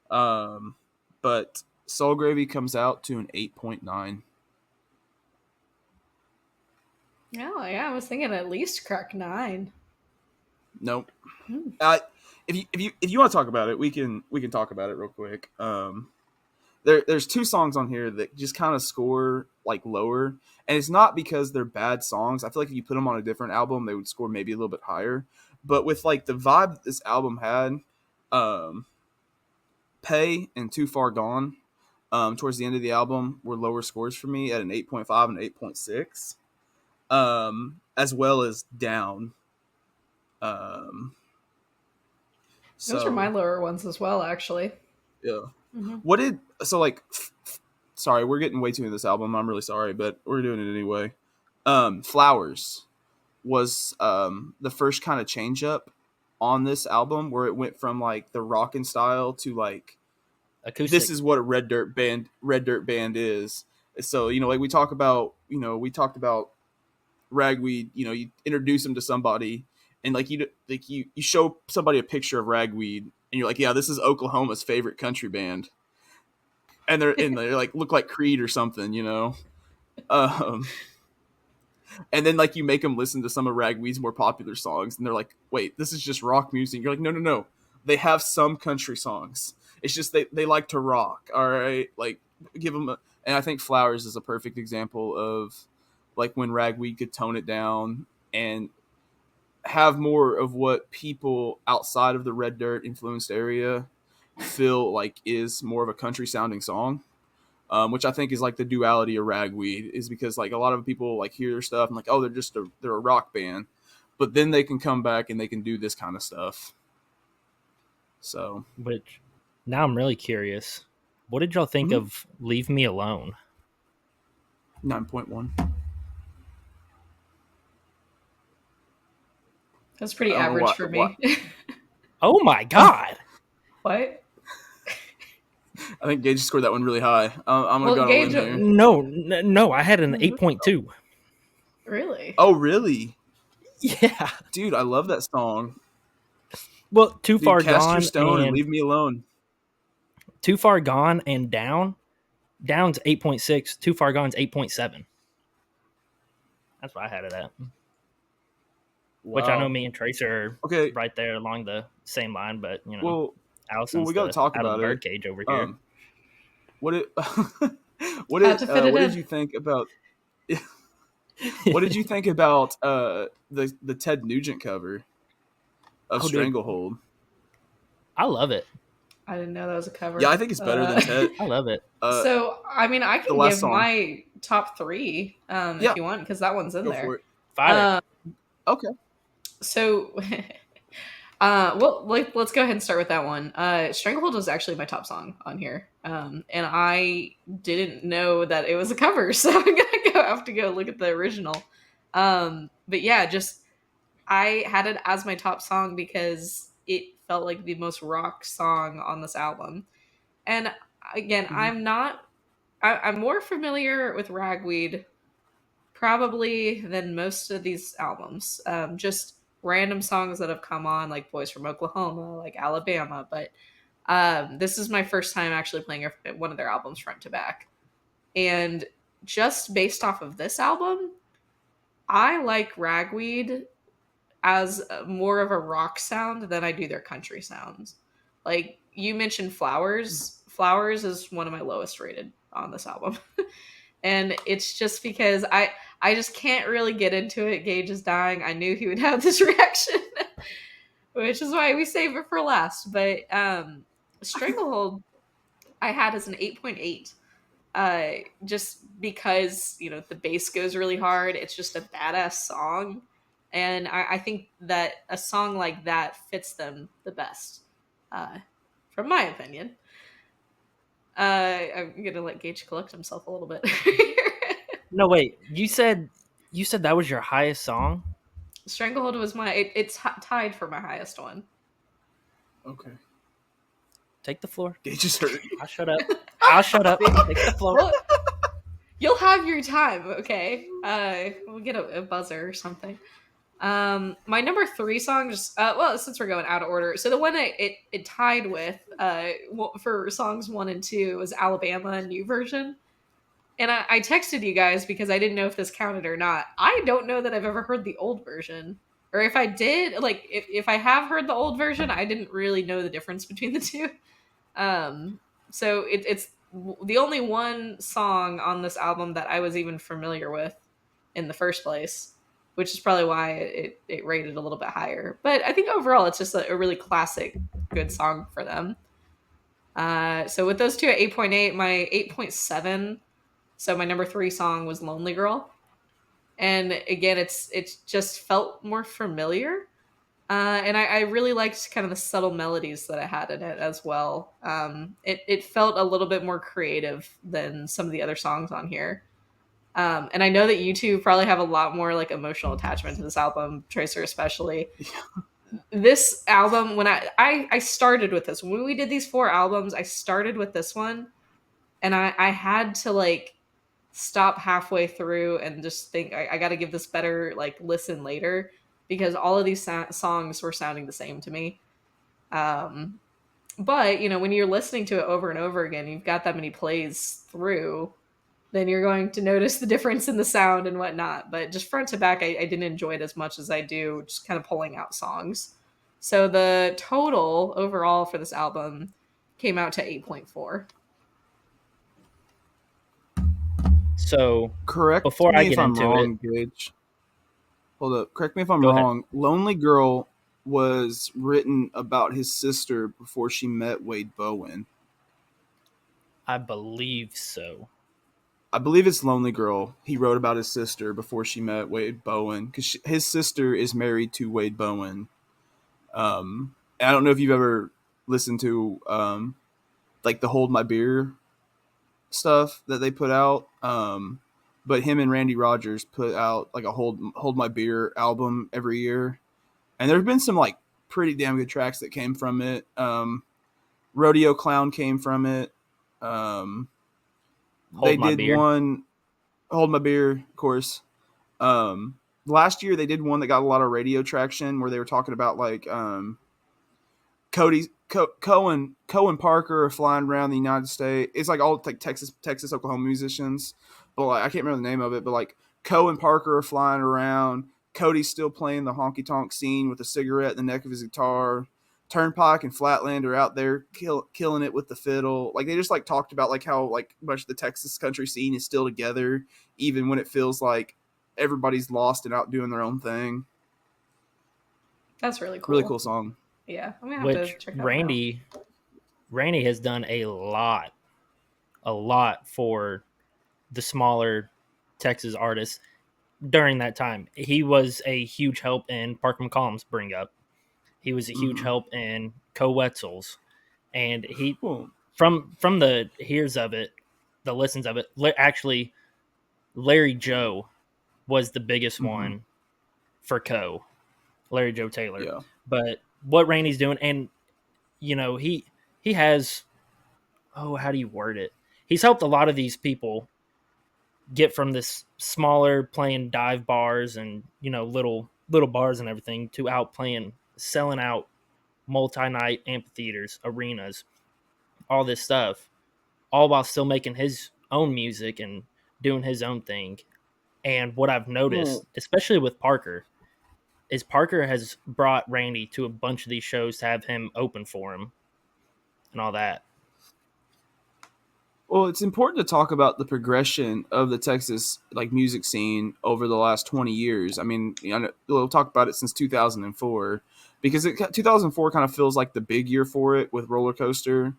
Speaker 1: But Soul Gravy comes out to an 8.9.
Speaker 2: Oh yeah, I was thinking at least crack 9.
Speaker 1: Nope.
Speaker 2: Hmm.
Speaker 1: If you want to talk about it, we can talk about it real quick. There's 2 songs on here that just kind of score like lower, and it's not because they're bad songs. I feel like if you put them on a different album, they would score maybe a little bit higher. But with like the vibe that this album had, um, "Pay" and "Too Far Gone," towards the end of the album were lower scores for me at an 8.5 and 8.6, as well as "Down." Um,
Speaker 2: Those are my
Speaker 1: so
Speaker 2: lower ones as well, actually.
Speaker 1: yeah.
Speaker 2: Mm-hmm.
Speaker 1: What did so like? Sorry, we're getting way too into this album. I'm really sorry, but we're doing it anyway. Flowers was the first kind of change up on this album where it went from like the rockin' style to like
Speaker 3: Acoustic.
Speaker 1: this is what a red dirt band is. So, like we talked about Ragweed, you introduce them to somebody and you show somebody a picture of Ragweed and you're like, yeah, this is Oklahoma's favorite country band. And they're like look like Creed or something. Um, and then like you make them listen to some of Ragweed's more popular songs, and they're like, "Wait, this is just rock music." You're like, "No, no, no. They have some country songs. It's just they like to rock. All right, like give them." And I think "Flowers" is a perfect example of like when Ragweed could tone it down and have more of what people outside of the red dirt influenced area feel like is more of a country sounding song. Which I think is like the duality of Ragweed, is because like a lot of people like hear their stuff and like, oh, they're a rock band, but then they can come back and they can do this kind of stuff. So
Speaker 3: Which now I'm really curious. What did y'all think of "Leave Me Alone"?
Speaker 1: 9.1.
Speaker 2: That's pretty
Speaker 1: I don't know
Speaker 2: average for me.
Speaker 3: Oh my god!
Speaker 2: What?
Speaker 1: I think Gage scored that one really high. I'm gonna
Speaker 2: Well,
Speaker 1: go on a limb
Speaker 2: Gage,
Speaker 1: here.
Speaker 3: No, I had an 8.2.
Speaker 2: really?
Speaker 1: Oh, really?
Speaker 3: Yeah.
Speaker 1: Dude, I love that song.
Speaker 3: Well, Too
Speaker 1: Dude,
Speaker 3: Far
Speaker 1: cast your
Speaker 3: Gone
Speaker 1: stone and
Speaker 3: and
Speaker 1: leave me alone.
Speaker 3: Too Far Gone and Down. Down's 8.6. Too Far Gone's 8.7. That's what I had it at.
Speaker 1: Wow.
Speaker 3: Which I know me and Trace are
Speaker 1: Okay.
Speaker 3: right there along the same line, but
Speaker 1: Well,
Speaker 3: Allison's
Speaker 1: we got to talk
Speaker 3: out of
Speaker 1: about
Speaker 3: the
Speaker 1: it.
Speaker 3: birdcage over here.
Speaker 1: What
Speaker 2: Had
Speaker 1: did
Speaker 2: in.
Speaker 1: you think about? What did you think about the Ted Nugent cover of
Speaker 3: Dude,
Speaker 1: Stranglehold?
Speaker 3: I love it.
Speaker 2: I didn't know that was a cover.
Speaker 1: Yeah, I think it's better than Ted.
Speaker 3: I love it.
Speaker 2: So, I mean, I
Speaker 1: The
Speaker 2: can
Speaker 1: last
Speaker 2: give
Speaker 1: song.
Speaker 2: my top 3 if
Speaker 1: Yeah.
Speaker 2: you want, because that one's in
Speaker 1: Go
Speaker 2: there.
Speaker 1: for it.
Speaker 3: Fire.
Speaker 1: Okay.
Speaker 2: So, well, let's go ahead and start with that one. Stranglehold was actually my top song on here, and I didn't know that it was a cover, so I'm gonna have to go look at the original. But yeah, just I had it as my top song because it felt like the most rock song on this album. And again, I'm more familiar with Ragweed probably than most of these albums. Just random songs that have come on, like Boys from Oklahoma, like Alabama. But this is my first time actually playing one of their albums front to back. And just based off of this album, I like Ragweed as more of a rock sound than I do their country sounds. Like you mentioned Flowers. Flowers is one of my lowest rated on this album. And it's just because I just can't really get into it. Gage is dying. I knew he would have this reaction, which is why we save it for last. But Stranglehold I had as an 8.8. Just because the bass goes really hard. It's just a badass song, and I think that a song like that fits them the best, from my opinion. I'm gonna let Gage collect himself a little bit.
Speaker 3: No, wait. You said that was your highest song?
Speaker 2: Stranglehold was it's tied for my highest one.
Speaker 1: Okay.
Speaker 3: Take the floor.
Speaker 1: Gage is hurt.
Speaker 3: I'll shut up. I'll shut up. Take the floor.
Speaker 2: Well, you'll have your time, okay? We'll get a buzzer or something. My number 3 song, just well, since we're going out of order, so the one it tied with for songs 1 and 2 was Alabama New Version, And I texted you guys because I didn't know if this counted or not. I don't know that I've ever heard the old version. Or if I did, like, if I have heard the old version, I didn't really know the difference between the two. So it's the only one song on this album that I was even familiar with in the first place, which is probably why it rated a little bit higher. But I think overall, it's just a really classic, good song for them. So with those two at 8.8, my 8.7, so my number 3 song was Lonely Girl. And again, it's just felt more familiar. And I really liked kind of the subtle melodies that I had in it as well. It felt a little bit more creative than some of the other songs on here. And I know that you two probably have a lot more like emotional attachment to this album, Tracer especially. This album, when I started with this, when we did these 4 albums, I started with this one, and I had to like stop halfway through and just think I got to give this better like listen later, because all of these songs were sounding the same to me. But when you're listening to it over and over again, you've got that many plays through, then you're going to notice the difference in the sound and whatnot. But just front to back, I didn't enjoy it as much as I do just kind of pulling out songs. So the total overall for this album came out to 8.4.
Speaker 3: So
Speaker 1: Correct
Speaker 3: before I
Speaker 1: me if
Speaker 3: get
Speaker 1: I'm
Speaker 3: into
Speaker 1: wrong, Gage. Hold up. Correct me if I'm
Speaker 3: Go ahead.
Speaker 1: wrong. Lonely Girl was written about his sister before she met Wade Bowen.
Speaker 3: I believe so.
Speaker 1: I believe it's Lonely Girl. He wrote about his sister before she met Wade Bowen, because his sister is married to Wade Bowen. I don't know if you've ever listened to like the Hold My Beer stuff that they put out. But him and Randy Rogers put out like a Hold My Beer album every year, and there's been some like pretty damn good tracks that came from it. Rodeo Clown came from it. They
Speaker 3: My
Speaker 1: did
Speaker 3: Beer.
Speaker 1: one, Hold My Beer, of course. Last year they did one that got a lot of radio traction where they were talking about like Cohen Parker are flying around the United States. It's like all like Texas, Oklahoma musicians, but like, I can't remember the name of it. But like Cohen Parker are flying around. Cody's still playing the honky tonk scene with a cigarette in the neck of his guitar. Turnpike and Flatland are out there killing it with the fiddle. Like they just like talked about like how like much the Texas country scene is still together, even when it feels like everybody's lost and out doing their own thing.
Speaker 2: That's really cool.
Speaker 1: Really cool song.
Speaker 2: Yeah, I'm gonna have to check that one out.
Speaker 3: Randy has done a lot for the smaller Texas artists during that time. He was a huge help in Parker McCollum's Bring Up. He was a huge help in Co Wetzel's, and he from the hears of it, the listens of it. Actually, Larry Joe was the biggest one for Co. Larry Joe Taylor.
Speaker 1: Yeah.
Speaker 3: But what Randy's doing, and he has, how do you word it? He's helped a lot of these people get from this smaller playing dive bars and little bars and everything to out playing, selling out multi-night amphitheaters, arenas, all this stuff, all while still making his own music and doing his own thing. And what I've noticed, especially with Parker, is Parker has brought Randy to a bunch of these shows to have him open for him and all that.
Speaker 1: Well, it's important to talk about the progression of the Texas like music scene over the last 20 years. I mean, we'll talk about it since 2004, because 2004 kind of feels like the big year for it with Roller Coaster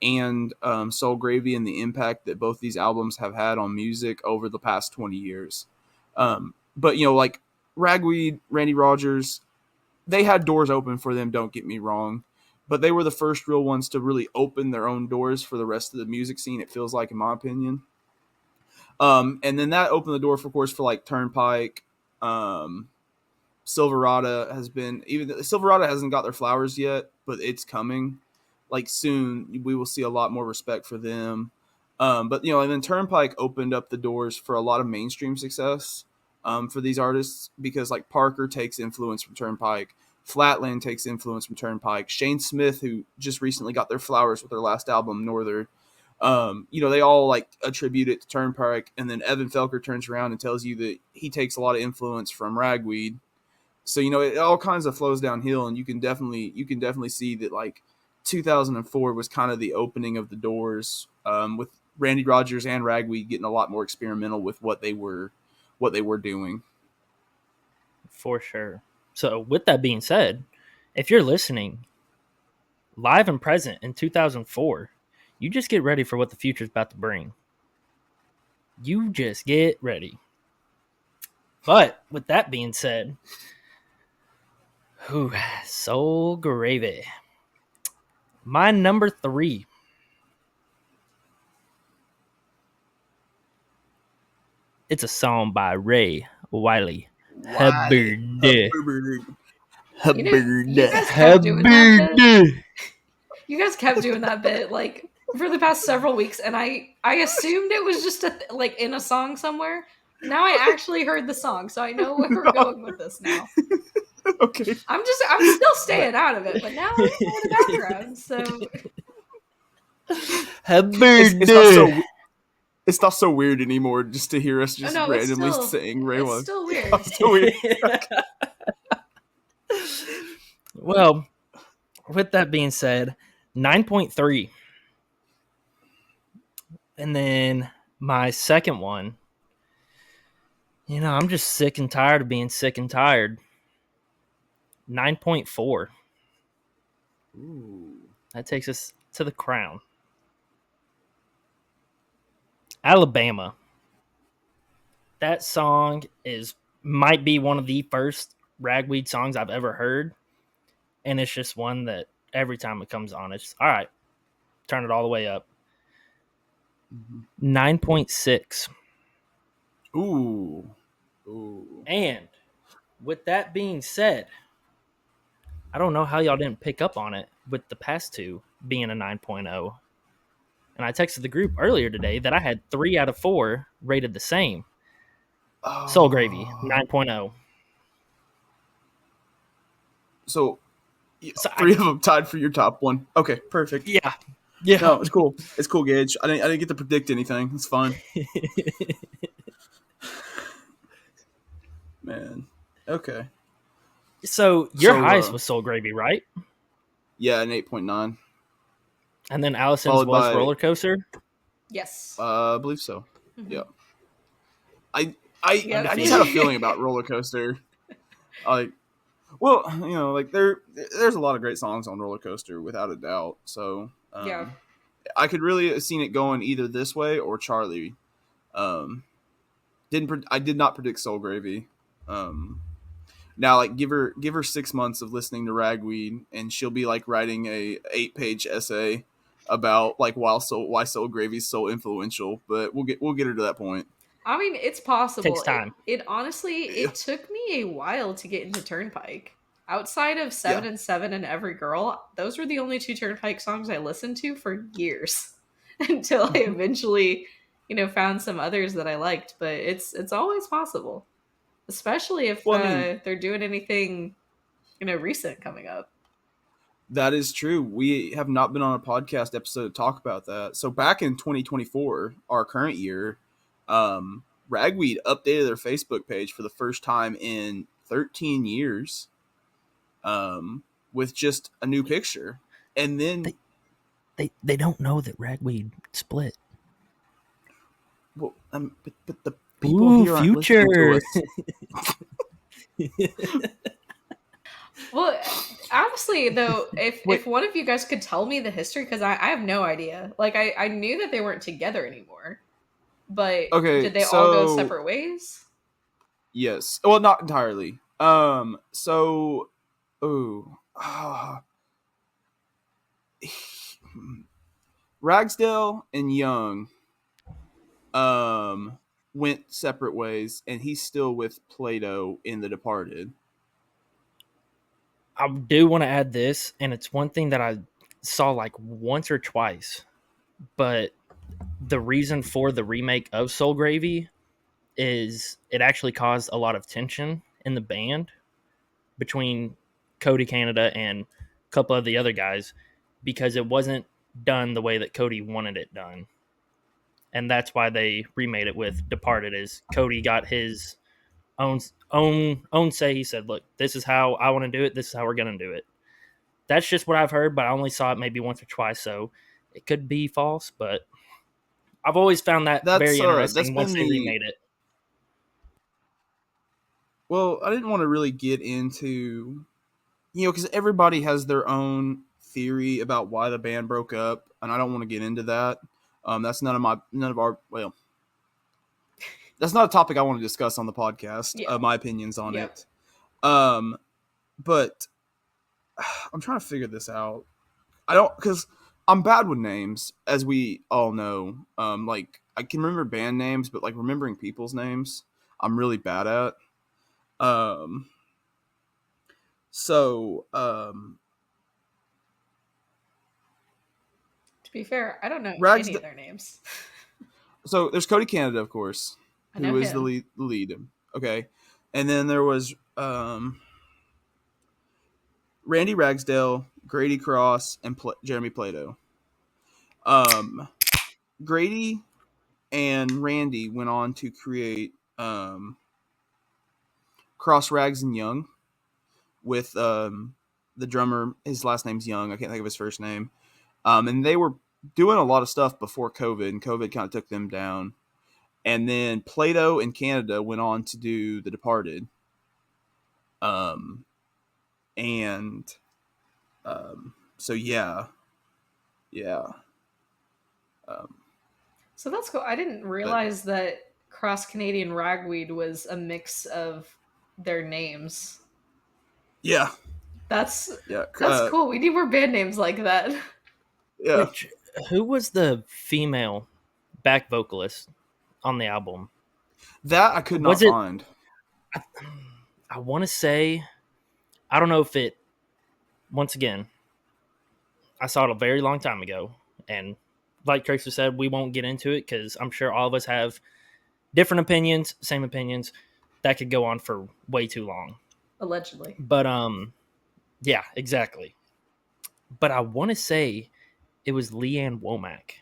Speaker 1: and Soul Gravy, and the impact that both these albums have had on music over the past 20 years. But like Ragweed, Randy Rogers, they had doors open for them, don't get me wrong. But they were the first real ones to really open their own doors for the rest of the music scene, it feels like, in my opinion. And then that opened the door, of course, for like Turnpike. Silverado Silverado hasn't got their flowers yet, but it's coming. Like soon, we will see a lot more respect for them. But and then Turnpike opened up the doors for a lot of mainstream success for these artists, because like Parker takes influence from Turnpike. Flatland takes influence from Turnpike. Shane Smith, who just recently got their flowers with their last album, Northern, They all like attribute it to Turnpike, and then Evan Felker turns around and tells you that he takes a lot of influence from Ragweed. So it all kinds of flows downhill, and you can definitely see that like 2004 was kind of the opening of the doors, with Randy Rogers and Ragweed getting a lot more experimental with what they were doing.
Speaker 3: For sure. So with that being said, if you're listening live and present in 2004, you just get ready for what the future's about to bring. You just get ready. But with that being said, Soul Gravy. My number 3. It's a song by Ray Wiley. Hubbard.
Speaker 2: You guys kept doing that bit. You guys kept doing that bit like for the past several weeks, and I assumed it was just in a song somewhere. Now I actually heard the song, so I know where we're going with this now.
Speaker 1: Okay.
Speaker 2: I'm still staying out of it, but now I know the background. So
Speaker 1: it's not so weird anymore just to hear us just randomly saying Ray
Speaker 2: It's
Speaker 1: was.
Speaker 2: still weird.
Speaker 1: It's still weird.
Speaker 3: Well, with that being said, 9.3. And then my second one, I'm just sick and tired of being sick and tired. 9.4.
Speaker 1: Ooh.
Speaker 3: That takes us to the crown. Alabama. That song might be one of the first Ragweed songs I've ever heard. And it's just one that every time it comes on, it's all right, turn it all the way up. 9.6.
Speaker 1: Ooh.
Speaker 3: And with that being said, I don't know how y'all didn't pick up on it with the past two being a 9.0. And I texted the group earlier today that I had 3 out of 4 rated the same. Soul Gravy, 9.0.
Speaker 1: So 3 of them tied for your top one. Okay, perfect.
Speaker 3: Yeah.
Speaker 1: No, it's cool. It's cool, Gage. I didn't get to predict anything. It's fine. Man. Okay.
Speaker 3: So your highest was Soul Gravy, right?
Speaker 1: Yeah, an 8.9.
Speaker 3: And then Allison's
Speaker 1: Followed
Speaker 3: was
Speaker 1: by
Speaker 3: Roller Coaster?
Speaker 2: Yes.
Speaker 1: I believe so. Mm-hmm. Yeah. I just had a feeling about Roller Coaster. There's a lot of great songs on Roller Coaster without a doubt. So I could really have seen it going either this way or Charlie. I did not predict Soul Gravy. Now, like, give her 6 months of listening to Ragweed, and she'll be like writing a 8-page essay about like why Soul Gravy is so influential. But we'll get her to that point.
Speaker 2: I mean, it's possible.
Speaker 3: Takes time.
Speaker 2: It honestly, it took me a while to get into Turnpike. Outside of 7 and 7 and Every Girl, those were the only 2 Turnpike songs I listened to for years until I eventually, found some others that I liked. But it's always possible, especially if they're doing anything, recent coming up.
Speaker 1: That is true. We have not been on a podcast episode to talk about that. So back in 2024, our current year, Ragweed updated their Facebook page for the first time in 13 years, with just a new picture. And then
Speaker 3: they don't know that Ragweed split.
Speaker 1: Well, but the people here aren't listening to us.
Speaker 2: Well, honestly, though, if one of you guys could tell me the history, because I have no idea. Like, I knew that they weren't together anneanymore, but did they all go separate ways?
Speaker 1: Yes. Well, not entirely. Ragsdale and Young went separate ways, and he's still with Plato in The Departed.
Speaker 3: I do want to add this, and it's one thing that I saw like once or twice, but the reason for the remake of Soul Gravy is it actually caused a lot of tension in the band between Cody Canada and a couple of the other guys, because it wasn't done the way that Cody wanted it done. And that's why they remade it with Departed. Is Cody got his own say. He said, "Look, this is how I want to do it. This is how we're gonna do it." That's just what I've heard, but I only saw it maybe once or twice, so it could be false. But I've always found that very
Speaker 1: That's
Speaker 3: interesting once
Speaker 1: been
Speaker 3: they
Speaker 1: the
Speaker 3: remade it.
Speaker 1: well. I didn't want to really get into because everybody has their own theory about why the band broke up, and I don't want to get into that. That's none of our that's not a topic I want to discuss on the podcast.
Speaker 2: Yeah.
Speaker 1: My opinions on
Speaker 2: Yep.
Speaker 1: it. But I'm trying to figure this out. I don't because I'm bad with names, as we all know. Like I can remember band names, but like remembering people's names, I'm really bad at. Um, so
Speaker 2: To be fair, I don't know
Speaker 1: Rags.
Speaker 2: any of their names.
Speaker 1: So there's Cody Canada, of course,
Speaker 2: I know
Speaker 1: who is
Speaker 2: him.
Speaker 1: the lead. Okay, and then there was Randy Ragsdale, Grady Cross, and Jeremy Plato. Grady and Randy went on to create Cross Rags and Young with the drummer. His last name's Young. I can't think of his first name. And they were doing a lot of stuff before COVID, and COVID kind of took them down. And then Plato and Canada went on to do The Departed. And so yeah.
Speaker 2: So that's cool. I didn't realize that Cross Canadian Ragweed was a mix of their names.
Speaker 1: Yeah.
Speaker 2: That's cool. We need more band names like that.
Speaker 1: Yeah.
Speaker 3: Who was the female back vocalist on the album?
Speaker 1: That I could not find.
Speaker 3: I want to say, I don't know if it, once again, I saw it a very long time ago. And like Tracer said, we won't get into it because I'm sure all of us have different opinions, same opinions. That could go on for way too long.
Speaker 2: Allegedly.
Speaker 3: But, yeah, exactly. But I want to say it was Leanne Womack.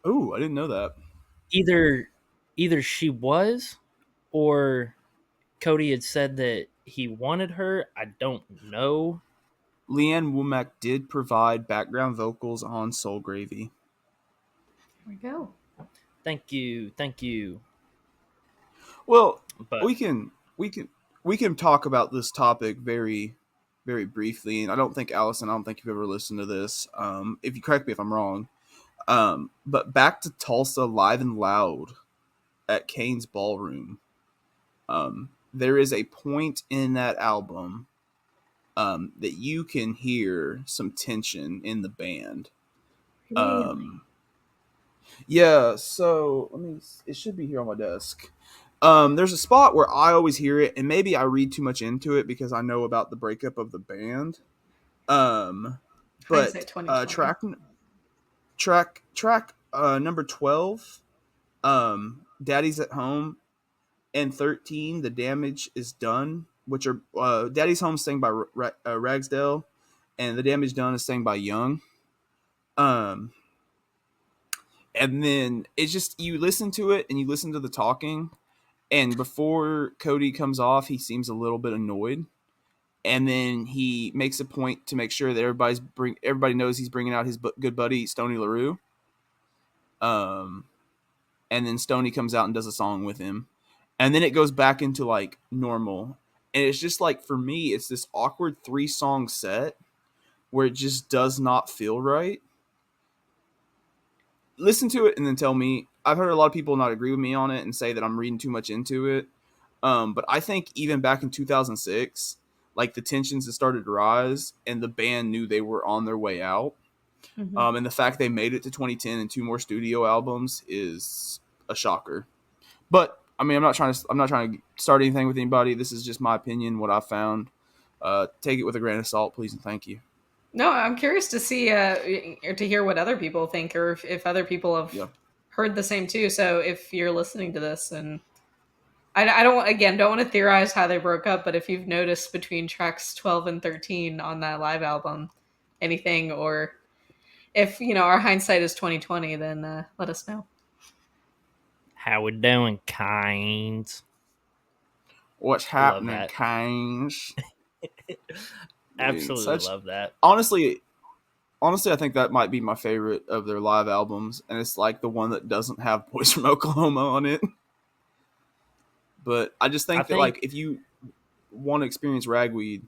Speaker 1: Oh, I didn't know that.
Speaker 3: Either she was, or Cody had said that he wanted her. I don't know.
Speaker 1: Leanne Womack did provide background vocals on Soul Gravy.
Speaker 2: There we go.
Speaker 3: Thank you.
Speaker 1: Well, but we can talk about this topic very, very briefly. And I don't think Allison, I don't think you've ever listened to this. If you correct me if I'm wrong. But Back to Tulsa Live and Loud at Kane's Ballroom. There is a point in that album that you can hear some tension in the band.
Speaker 2: Really?
Speaker 1: Yeah, so it should be here on my desk. There's a spot where I always hear it, and maybe I read too much into it because I know about the breakup of the band. But track number 12, Daddy's at Home, and 13, The Damage is Done, which are Daddy's Home sang by Ragsdale, and The Damage Done is sang by Young. And then it's just, you listen to it and you listen to the talking, and before Cody comes off, he seems a little bit annoyed, and then he makes a point to make sure that everybody knows he's bringing out his good buddy Stoney LaRue. And then Stoney comes out and does a song with him, and then it goes back into like normal, and it's just like, for me, it's this awkward 3-song set where it just does not feel right. Listen to it and then tell me. I've heard a lot of people not agree with me on it and say that I'm reading too much into it. But I think even back in 2006, like, the tensions had started to rise and the band knew they were on their way out. Mm-hmm. And the fact they made it to 2010 and 2 more studio albums is a shocker. But I mean, I'm not trying to start anything with anybody. This is just my opinion, what I found. Take it with a grain of salt, please, and thank you.
Speaker 2: No, I'm curious to see or to hear what other people think, or if other people have heard the same too. So if you're listening to this, and I don't want to theorize how they broke up, but if you've noticed between tracks 12 and 13 on that live album anything, or if our hindsight is 2020, then let us know.
Speaker 3: How we doing, kinds?
Speaker 1: What's
Speaker 3: I love
Speaker 1: happening,
Speaker 3: that.
Speaker 1: kinds?
Speaker 3: Absolutely love that.
Speaker 1: Honestly, I think that might be my favorite of their live albums, and it's like the one that doesn't have Boys from Oklahoma on it. But I just think that like if you want to experience Ragweed,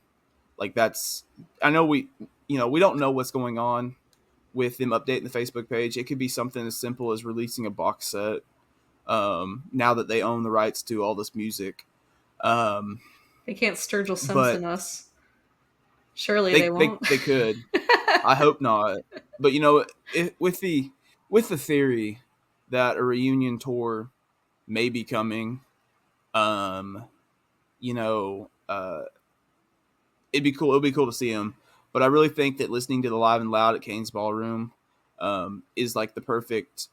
Speaker 1: like that's, I know we don't know what's going on with them updating the Facebook page. It could be something as simple as releasing a box set. Now that they own the rights to all this music,
Speaker 2: they can't Sturgill Simpson us. Surely they won't.
Speaker 1: They could. I hope not. But with the theory that a reunion tour may be coming, it'd be cool. It'll be cool to see him. But I really think that listening to the Live and Loud at Kane's Ballroom is like the perfect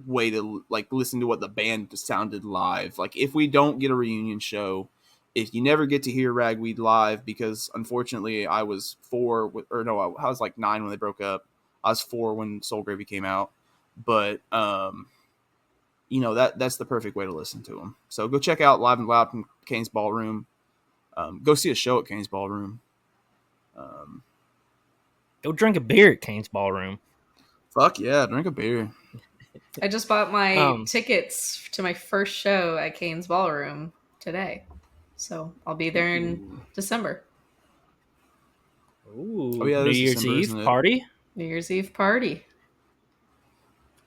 Speaker 1: way to like listen to what the band sounded live. Like if we don't get a reunion show, if you never get to hear Ragweed live, because unfortunately I was 4 I was like 9 when they broke up. I was 4 when Soul Gravy came out. But that's the perfect way to listen to them. So go check out Live and Loud from Kane's Ballroom. Go see a show at Kane's Ballroom.
Speaker 3: Go drink a beer at Kane's Ballroom.
Speaker 1: Fuck yeah, drink a beer.
Speaker 2: I just bought my tickets to my first show at Kane's Ballroom today. So I'll be there in December.
Speaker 3: Ooh, oh, yeah, New Year's Eve party?
Speaker 2: New Year's Eve party.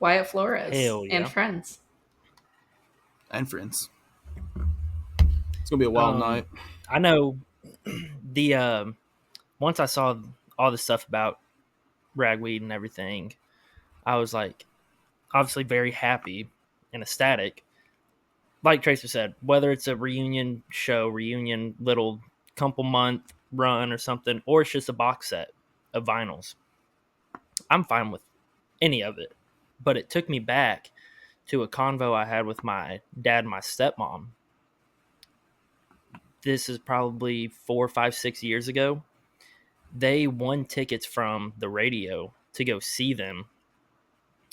Speaker 2: Wyatt Flores and friends.
Speaker 1: And friends. It's going to be a wild night.
Speaker 3: I know the once I saw all the stuff about Ragweed and everything, I was like obviously very happy and ecstatic. Like Tracer said, whether it's a reunion show, reunion little couple month run or something, or it's just a box set of vinyls, I'm fine with any of it. But it took me back to a convo I had with my dad and my stepmom. This is probably 4, 5, 6 years ago. They won tickets from the radio to go see them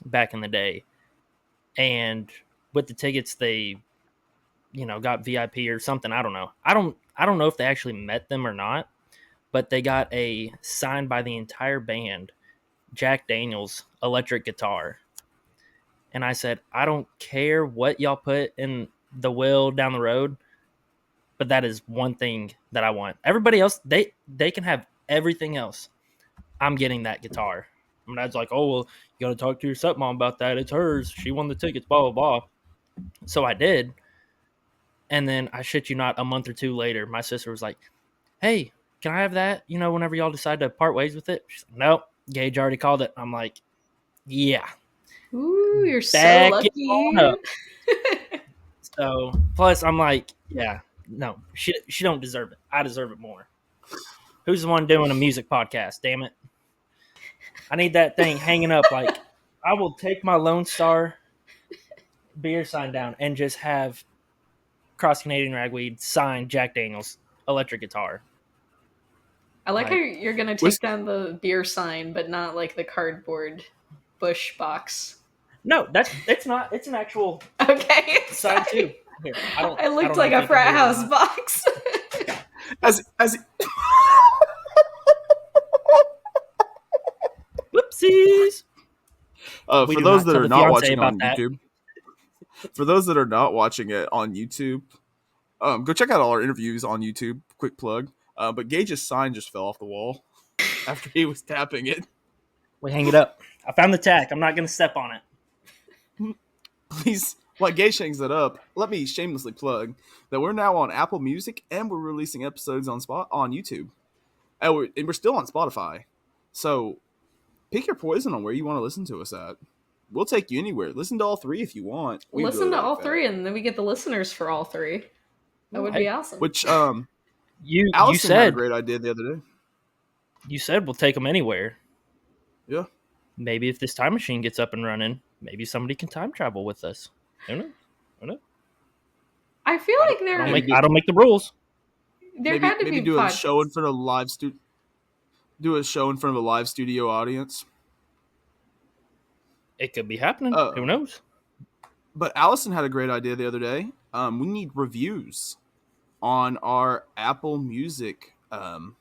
Speaker 3: back in the day. And with the tickets, they got VIP or something. I don't know. I don't know if they actually met them or not, but they got a signed by the entire band Jack Daniels electric guitar. And I said, I don't care what y'all put in the will down the road, but that is one thing that I want. Everybody else, they can have everything else. I'm getting that guitar. My dad's like, oh, well, you got to talk to your stepmom about that. It's hers. She won the tickets, blah, blah, blah. So I did. And then I shit you not, a month or 2 later, my sister was like, hey, can I have that? Whenever y'all decide to part ways with it? She's like, nope, Gage already called it. I'm like, yeah.
Speaker 2: Ooh, you're so lucky.
Speaker 3: So, plus I'm like, yeah, no, she don't deserve it. I deserve it more. Who's the one doing a music podcast? Damn it. I need that thing hanging up. Like, I will take my Lone Star beer sign down and just have Cross Canadian Ragweed sign Jack Daniels electric guitar.
Speaker 2: I like how you're going to take down the beer sign, but not like the cardboard Bush box.
Speaker 3: No, it's not. It's an actual sign too. Here,
Speaker 2: I looked like a frat house box.
Speaker 3: Whoopsies.
Speaker 1: For those that are not watching on YouTube, for those that are not watching it on YouTube, go check out all our interviews on YouTube. Quick plug. But Gage's sign just fell off the wall after he was tapping it.
Speaker 3: We hang it up. I found the tack. I'm not going to step on it.
Speaker 1: Please, while Gage hangs it up, let me shamelessly plug that we're now on Apple Music and we're releasing episodes on YouTube. And we're still on Spotify. So pick your poison on where you want to listen to us at. We'll take you anywhere. Listen to all 3 if you want.
Speaker 2: Listen to all 3, and then we get the listeners for all 3. That would be awesome.
Speaker 1: Which
Speaker 3: you
Speaker 1: Allison
Speaker 3: said
Speaker 1: had a great idea the other day.
Speaker 3: You said we'll take them anywhere.
Speaker 1: Yeah.
Speaker 3: Maybe if this time machine gets up and running, maybe somebody can time travel with us. Who knows?
Speaker 2: I feel like
Speaker 3: I don't make the rules.
Speaker 2: There had to be
Speaker 1: do a show in front of a live studio audience.
Speaker 3: It could be happening. Who knows?
Speaker 1: But Allison had a great idea the other day. We need reviews on our Apple Music
Speaker 2: Apple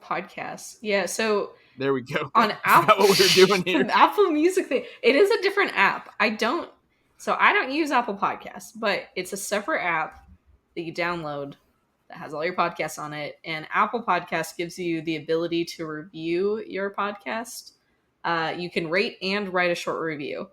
Speaker 2: Podcasts. Yeah, so
Speaker 1: there we go.
Speaker 2: on
Speaker 1: I
Speaker 2: Apple,
Speaker 1: forgot what we were doing here.
Speaker 2: Apple Music thing. It is a different app. I don't use Apple Podcasts, but it's a separate app that you download that has all your podcasts on it. And Apple Podcasts gives you the ability to review your podcast. You can rate and write a short review.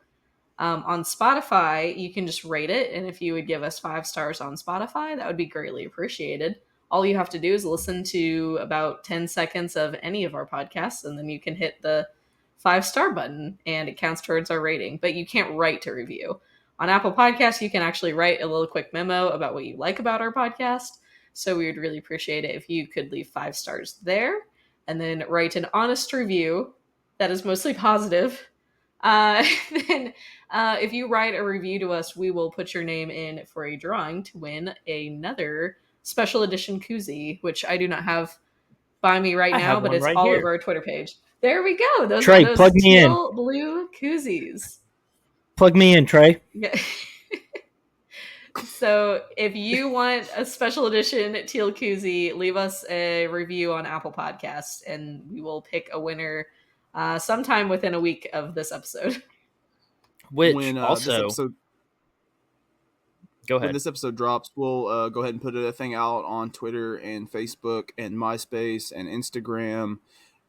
Speaker 2: On Spotify, you can just rate it, and if you would give us 5 stars on Spotify, that would be greatly appreciated. All you have to do is listen to about 10 seconds of any of our podcasts, and then you can hit the 5-star button, and it counts towards our rating. But you can't write a review. On Apple Podcasts, you can actually write a little quick memo about what you like about our podcast. So we would really appreciate it if you could leave 5 stars there, and then write an honest review that is mostly positive. Then if you write a review to us, we will put your name in for a drawing to win another special edition koozie, which I do not have by me right now, but it's all over our Twitter page. There we go. Those
Speaker 3: Trey,
Speaker 2: are those
Speaker 3: plug me in.
Speaker 2: blue koozies.
Speaker 3: Plug me in, Trey.
Speaker 2: Yeah. So if you want a special edition teal koozie, leave us a review on Apple Podcasts, and we will pick a winner sometime within a week of this episode.
Speaker 3: Which
Speaker 1: when,
Speaker 3: also, go ahead.
Speaker 1: When this episode drops, we'll go ahead and put a thing out on Twitter and Facebook and MySpace and Instagram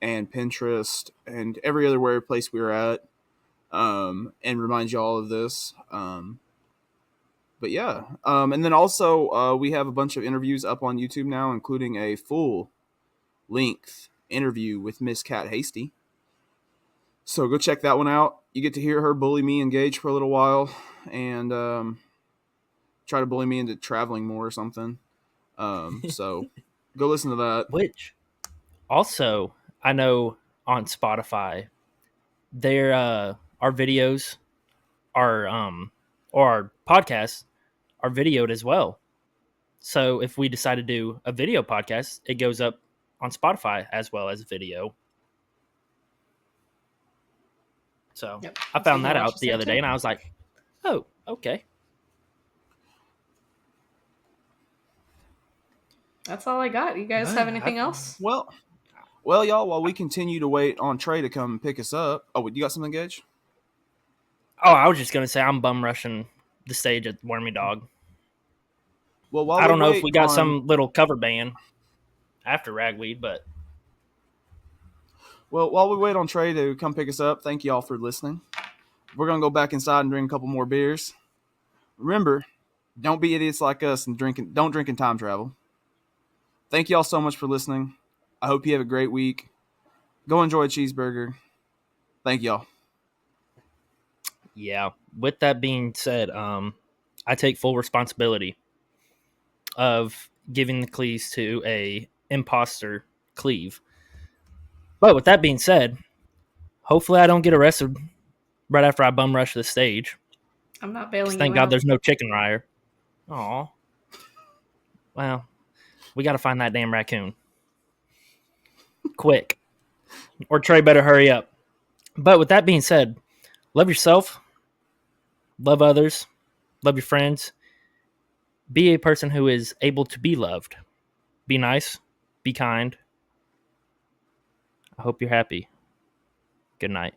Speaker 1: and Pinterest and every other place we're at, and remind you all of this. But yeah, and then also we have a bunch of interviews up on YouTube now, including a full-length interview with Miss Kat Hasty. So go check that one out. You get to hear her bully me and Gage for a little while, and try to bully me into traveling more or something. So go listen to that.
Speaker 3: Which also, I know on Spotify, there our videos are or our podcasts are videoed as well. So if we decide to do a video podcast, it goes up on Spotify as well as video. So
Speaker 2: Yep.
Speaker 3: I found that out the other day, and I was like, oh, okay.
Speaker 2: That's all I got. You guys have anything else?
Speaker 1: Well, y'all, while we continue to wait on Trey to come pick us up. Oh, you got something, Gage?
Speaker 3: Oh, I was just going to say I'm bum rushing the stage at Wormy Dog.
Speaker 1: Well,
Speaker 3: I don't know if we got some little cover band after Ragweed, but...
Speaker 1: Well, while we wait on Trey to come pick us up, thank you all for listening. We're going to go back inside and drink a couple more beers. Remember, don't be idiots like us and don't drink and time travel. Thank you all so much for listening. I hope you have a great week. Go enjoy a cheeseburger. Thank y'all.
Speaker 3: Yeah. With that being said, I take full responsibility of giving the cleaves to a imposter cleave. But with that being said, hopefully I don't get arrested right after I bum rush the stage.
Speaker 2: I'm not bailing you
Speaker 3: Thank God
Speaker 2: out.
Speaker 3: there's no chicken ryer. Aw. Well, we got to find that damn raccoon. Quick. Or Trey better hurry up. But with that being said, love yourself. Love others. Love your friends. Be a person who is able to be loved. Be nice. Be kind. I hope you're happy. Good night.